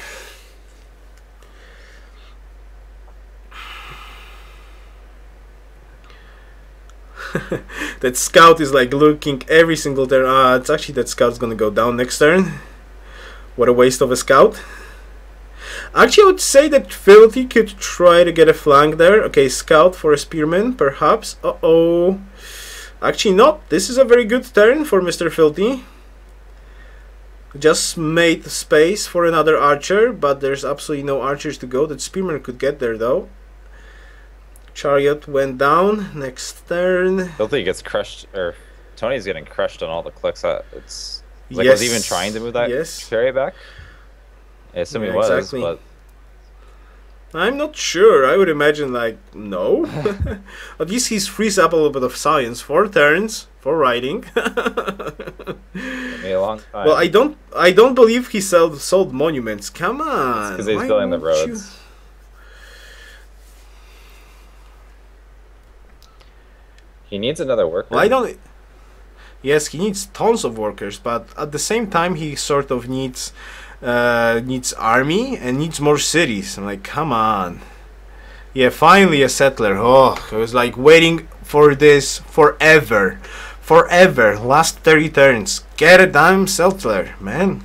That scout is like looking every single turn. It's actually that scout's gonna go down next turn. What a waste of a scout. Actually, I would say that Filthy could try to get a flank there. Okay, scout for a spearman, perhaps. Uh-oh. Actually, not. This is a very good turn for Mr. Filthy. Just made space for another archer, but there's absolutely no archers to go. That spearman could get there, though. Chariot went down. Next turn. Filthy gets crushed, or Tony's getting crushed on all the clicks. It's like, yes. was he even trying to move that chariot back? I assume he was, exactly. but I'm not sure. I would imagine, like, no. At least he's frees up a little bit of science. 4 turns for riding. took me a long time. Well, I don't believe he sold monuments. Come on. Because he's building the roads. He needs another worker. Why don't? Yes, he needs tons of workers, but at the same time, he sort of needs army and needs more cities. I'm like, come on. Yeah, finally a settler. Oh, I was like waiting for this forever. Forever. Last 30 turns. Get a damn settler, man.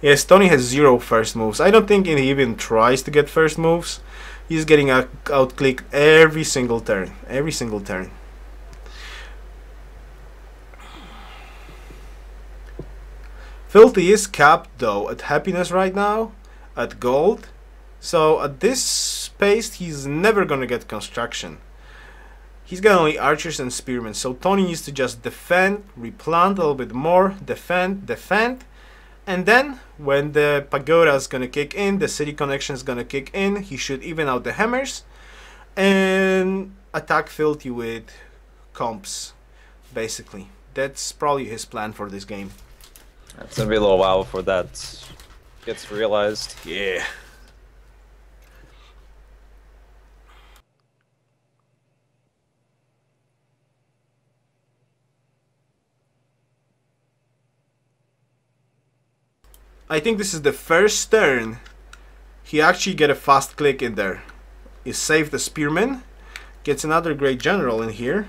Yes, Tony has 0 first moves. I don't think he even tries to get first moves. He's getting outclicked every single turn. Every single turn. Filthy is capped though at happiness right now, at gold. So at this pace, he's never gonna get construction. He's got only archers and spearmen. So Tony needs to just defend, replant a little bit more, defend, defend. And then when the pagoda is gonna kick in, the city connection is gonna kick in. He should even out the hammers and attack Filthy with comps. Basically, that's probably his plan for this game. It's gonna be a little while before that gets realized. Yeah. I think this is the first turn he actually get a fast click in there. He saved the spearman, gets another great general in here.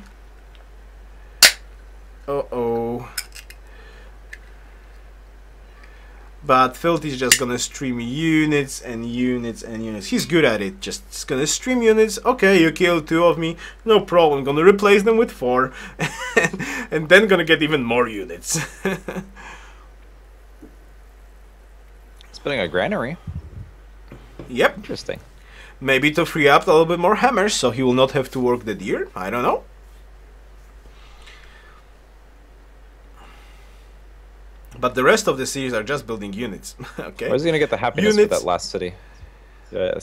Uh-oh. But Filthy's just gonna stream units and units and units. He's good at it. Just gonna stream units. Okay, you killed 2 of me. No problem. Gonna replace them with 4. And then gonna get even more units. Building a granary. Yep. Interesting. Maybe to free up a little bit more hammers so he will not have to work the deer. I don't know. But the rest of the cities are just building units. Okay. Where's he gonna get the happiness for that last city? Yeah,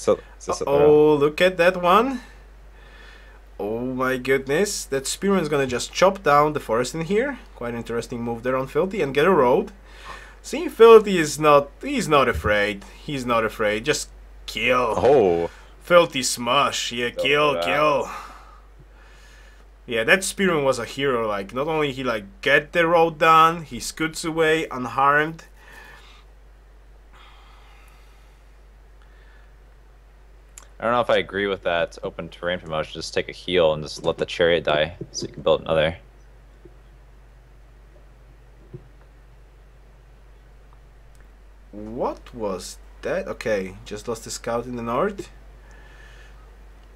oh, look at that one. Oh my goodness. That spearman's gonna just chop down the forest in here. Quite interesting move there on Filthy and get a road. See, Filthy is he's not afraid. He's not afraid. Just kill. Oh. Filthy smash. Yeah, kill. Yeah, that spearman was a hero. Like, not only he like get the road done, he scoots away unharmed. I don't know if I agree with that open terrain promotion. Just take a heal and just let the chariot die so you can build another. What was that? Okay, just lost the scout in the north.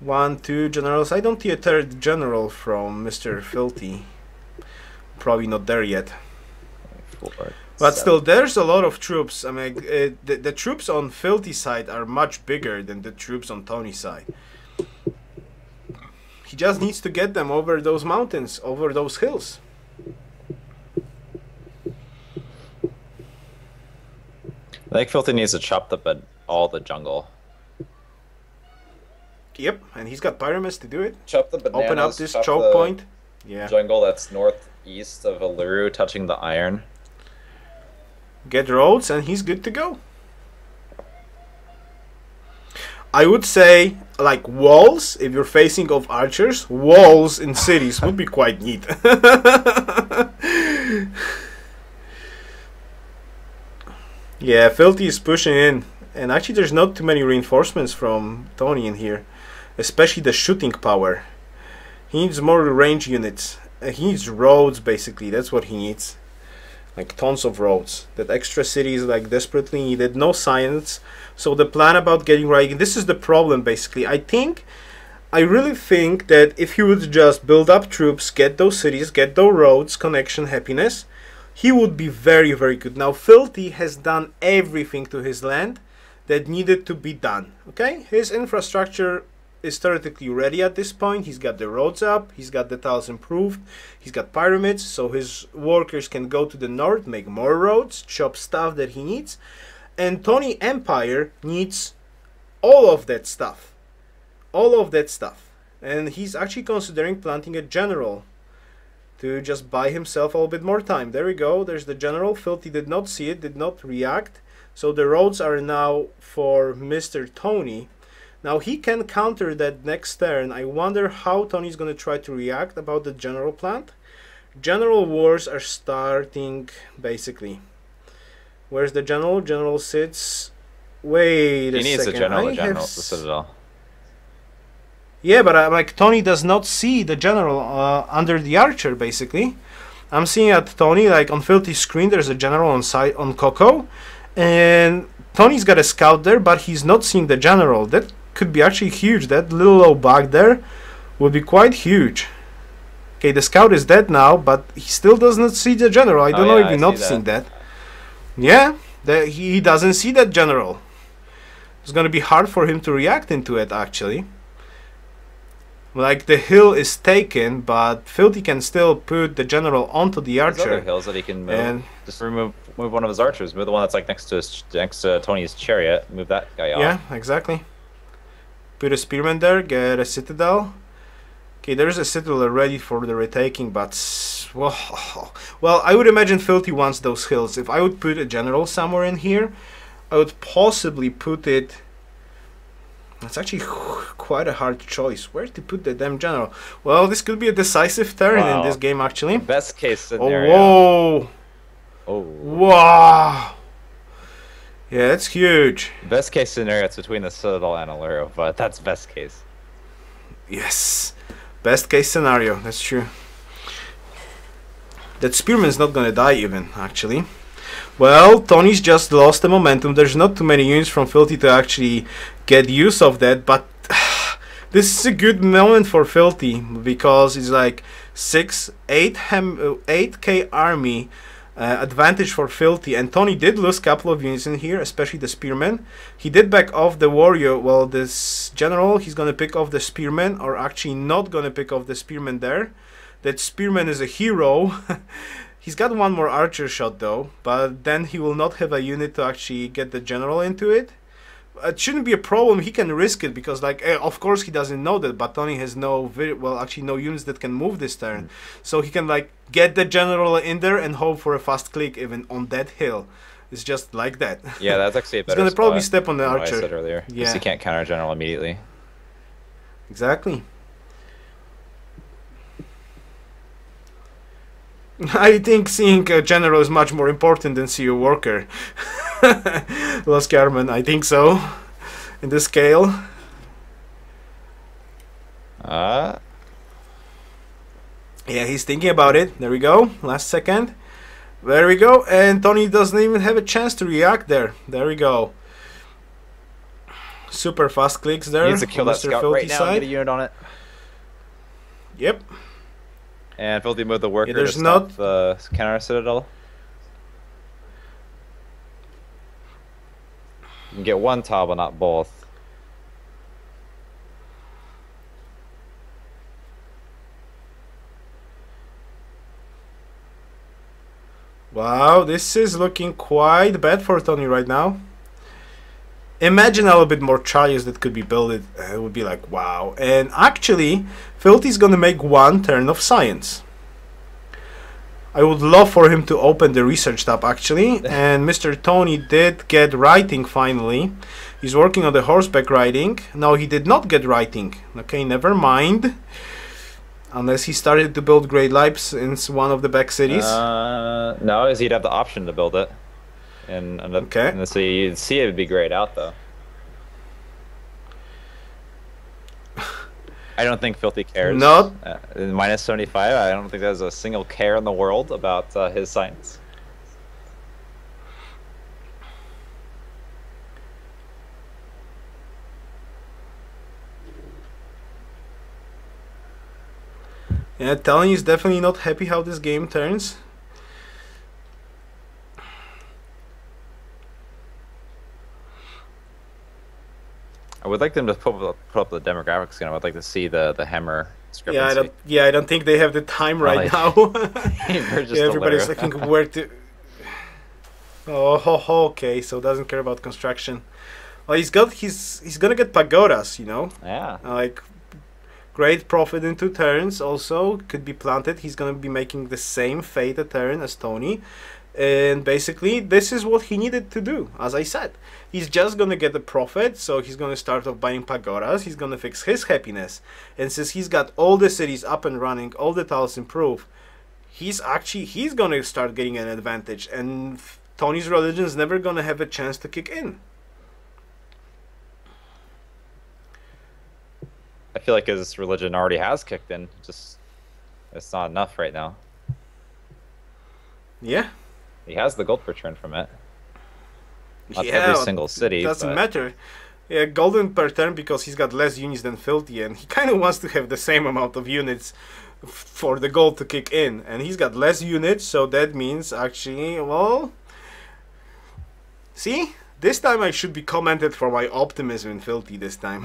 1, 2 generals. I don't see a 3rd general from Mr. Filthy. Probably not there yet. 4, but 7. still, there's a lot of troops. I mean, the troops on Filthy's side are much bigger than the troops on Tony's side. He just needs to get them over those mountains, over those hills. I think Filthy needs to chop up all the jungle. Yep, and he's got pyramids to do it. Chop the bananas. Open up this choke point. Yeah. Jungle that's northeast of Aluru, touching the iron. Get roads, and he's good to go. I would say, like, walls, if you're facing off archers, walls in cities would be quite neat. Yeah, Filthy is pushing in. And actually there's not too many reinforcements from Tony in here. Especially the shooting power. He needs more range units. he needs roads, basically. That's what he needs. Like tons of roads. That extra city is like desperately needed. No science. So the plan about getting right, this is the problem basically. I really think that if he would just build up troops, get those cities, get those roads, connection, happiness, he would be very, very good. Now Filthy has done everything to his land that needed to be done. Okay, his infrastructure is theoretically ready at this point. He's got the roads up, he's got the tiles improved, he's got pyramids, so his workers can go to the north, make more roads, chop stuff that he needs. And Tony Empire needs all of that stuff. All of that stuff. And he's actually considering planting a general to just buy himself a little bit more time. There we go, there's the general. Filthy did not see it, did not react. So the roads are now for Mr. Tony. Now he can counter that next turn. I wonder how Tony's going to try to react about the general plant. General wars are starting basically. Where's the general? General sits. Wait a second. He needs a general, the citadel. Yeah, but like Tony does not see the general under the archer basically. I'm seeing at Tony, like on Filthy's screen, there's a general on site on Coco, and Tony's got a scout there, but he's not seeing the general. That could be actually huge. That little low bug there would be quite huge. Okay, the scout is dead now, but he still does not see the general. I don't know if you're not seeing that. Yeah, he doesn't see that general. It's gonna be hard for him to react into it actually. Like the hill is taken, but Filthy can still put the general onto the archer. There's other hills that he can move. And just move one of his archers. Move the one that's like next to Tony's chariot. Move that guy off. Yeah, exactly. Put a spearman there. Get a citadel. Okay, there's a citadel ready for the retaking, but well, I would imagine Filthy wants those hills. If I would put a general somewhere in here, I would possibly put it. It's actually quite a hard choice. Where to put the damn general? Well, this could be a decisive turn in this game, actually. Best case scenario. Oh, whoa. Oh. Wow. Yeah, that's huge. Best case scenario, it's between the Citadel and Alluro, but that's best case. Yes. Best case scenario, that's true. That Spearman's not gonna die even, actually. Well, Tony's just lost the momentum. There's not too many units from Filthy to actually get use of that, but this is a good moment for Filthy because it's like 8k army advantage for Filthy, and Tony did lose a couple of units in here, especially the Spearman. He did back off the warrior. Well, this general, he's gonna pick off the Spearman, or actually not gonna pick off the Spearman there. That Spearman is a hero. He's got one more archer shot though, but then he will not have a unit to actually get the general into it. It shouldn't be a problem. He can risk it because, like, of course he doesn't know that, but Tony has no units that can move this turn, so he can like get the general in there and hope for a fast click even on that hill. It's just like that. Yeah, that's actually a better. He's gonna probably step on the archer. I said earlier. Yeah, he can't counter general immediately. Exactly. I think seeing a general is much more important than see a worker. Lost Carmen, I think so. In this scale. Yeah, he's thinking about it. There we go. Last second. There we go. And Tony doesn't even have a chance to react there. There we go. Super fast clicks there. He needs to kill that scout right now and get a unit on it. Yep. And Filthy moved the worker there's to stop the counter citadel. You can get one tile, but not both. Wow, this is looking quite bad for Tony right now. Imagine a little bit more charges that could be built. It would be like, wow. And actually, Filthy's gonna make one turn of science. I would love for him to open the research tab, actually. And Mr. Tony did get writing finally. He's working on the horseback riding. No, he did not get writing. Okay, never mind. Unless he started to build Great Lives in one of the back cities. No, he'd have the option to build it. And so you'd see it would be grayed out though. I don't think Filthy cares. Not. Minus 75, I don't think there's a single care in the world about his science. Yeah, Tony is definitely not happy how this game turns. I would like them to put up the demographics again. I would like to see the hammer discrepancy. I don't think they have the time right now. Yeah, everybody's looking where to. Oh, okay. So doesn't care about construction. Well, he's gonna get pagodas, you know. Yeah. Like great profit in 2 turns. Also could be planted. He's gonna be making the same fate a turn as Tony. And basically, this is what he needed to do. As I said, he's just gonna get the profit, so he's gonna start off buying pagodas. He's gonna fix his happiness, and since he's got all the cities up and running, all the tiles improved, he's gonna start getting an advantage. And Tony's religion is never gonna have a chance to kick in. I feel like his religion already has kicked in. Just it's not enough right now. Yeah. He has the gold return from it. Not yeah, every single city. Doesn't matter. Yeah, golden per turn because he's got less units than Filthy, and he kind of wants to have the same amount of units for the gold to kick in. And he's got less units, so that means actually, well... See? This time I should be commented for my optimism in Filthy this time.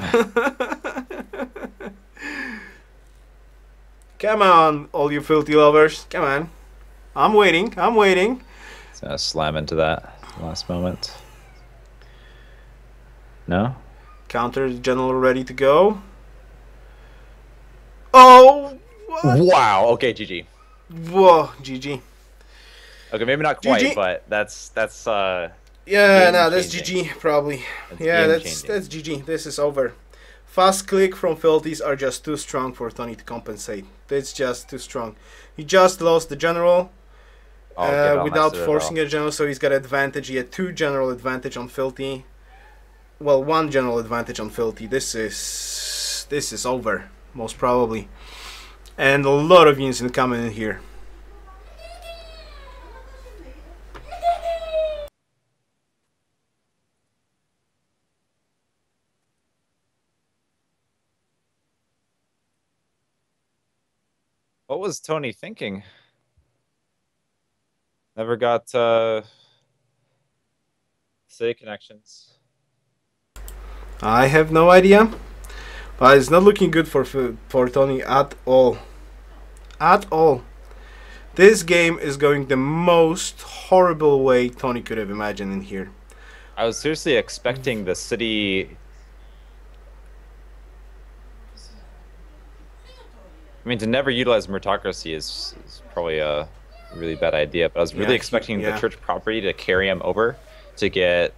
Come on, all you Filthy lovers. Come on. I'm waiting. I'm waiting. It's gonna slam into that last moment. No? Counter general ready to go. Oh! What? Wow. Okay, GG. Whoa, GG. Okay, maybe not quite, GG. but that's yeah, no, that's GG probably. That's yeah, that's GG. This is over. Fast click from Filthies are just too strong for Tony to compensate. It's just too strong. He just lost the general. Without forcing a general, so he's got advantage. He had 2 general advantage on Filthy. Well, 1 general advantage on Filthy. This is over, most probably. And a lot of units coming in here. What was Tony thinking? Never got city connections. I have no idea, but it's not looking good for Tony at all. At all. This game is going the most horrible way Tony could have imagined in here. I was seriously expecting the city. I mean, to never utilize meritocracy is probably a really bad idea, but I was really expecting the church property to carry him over to get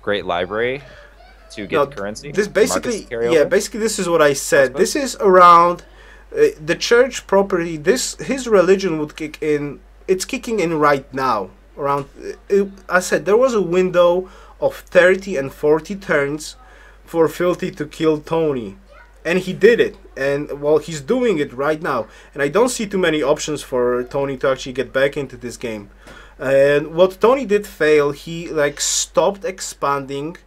great library to get currency. This basically, basically this is what I said. This is around the church property. His religion would kick in. It's kicking in right now. Around, I said there was a window of 30 and 40 turns for Filthy to kill Tony. And he did it, and well, he's doing it right now. And I don't see too many options for Tony to actually get back into this game. And what Tony did fail, he like stopped expanding,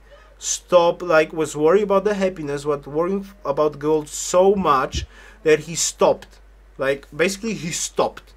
was worried about the happiness, worrying about gold so much that he stopped. Like basically he stopped.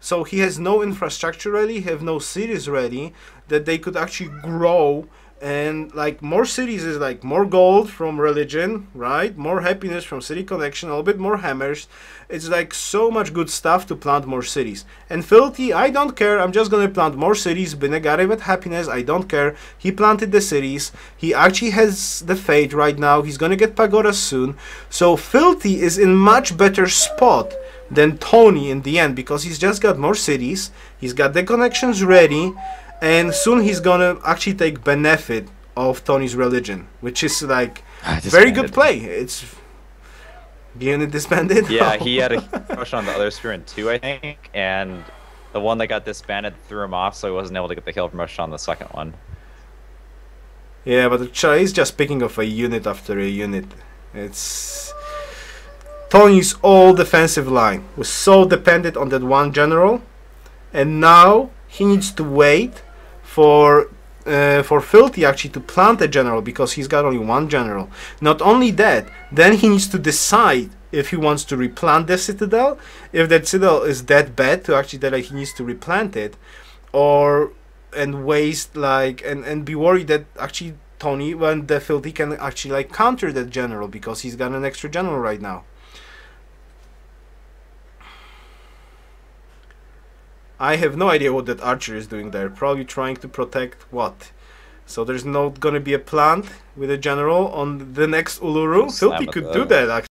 So he has no infrastructure ready, have no cities ready that they could actually grow. And like more cities is like more gold from religion, right? More happiness from city connection, a little bit more hammers. It's like so much good stuff to plant more cities. And Filthy, I don't care. I'm just gonna plant more cities. Benegare with happiness, I don't care. He planted the cities. He actually has the fate right now. He's gonna get pagodas soon. So Filthy is in much better spot than Tony in the end because he's just got more cities. He's got the connections ready. And soon he's gonna actually take benefit of Tony's religion, which is like very good play. It's unit disbanded. Yeah, he had a push on the other spearman too, I think, and the one that got disbanded threw him off, so he wasn't able to get the kill promotion on the second one. Yeah, but he's just picking off a unit after a unit. It's Tony's whole defensive line was so dependent on that one general, and now he needs to wait for Filthy actually to plant a general because he's got only one general. Not only that, then he needs to decide if he wants to replant the citadel, if that citadel is that bad to actually that he needs to replant it, or and waste and be worried that actually Tony, when the Filthy can actually counter that general because he's got an extra general right now. I have no idea what that archer is doing there. Probably trying to protect what? So there's not gonna be a plant with a general on the next Uluru. Filthy could do that actually.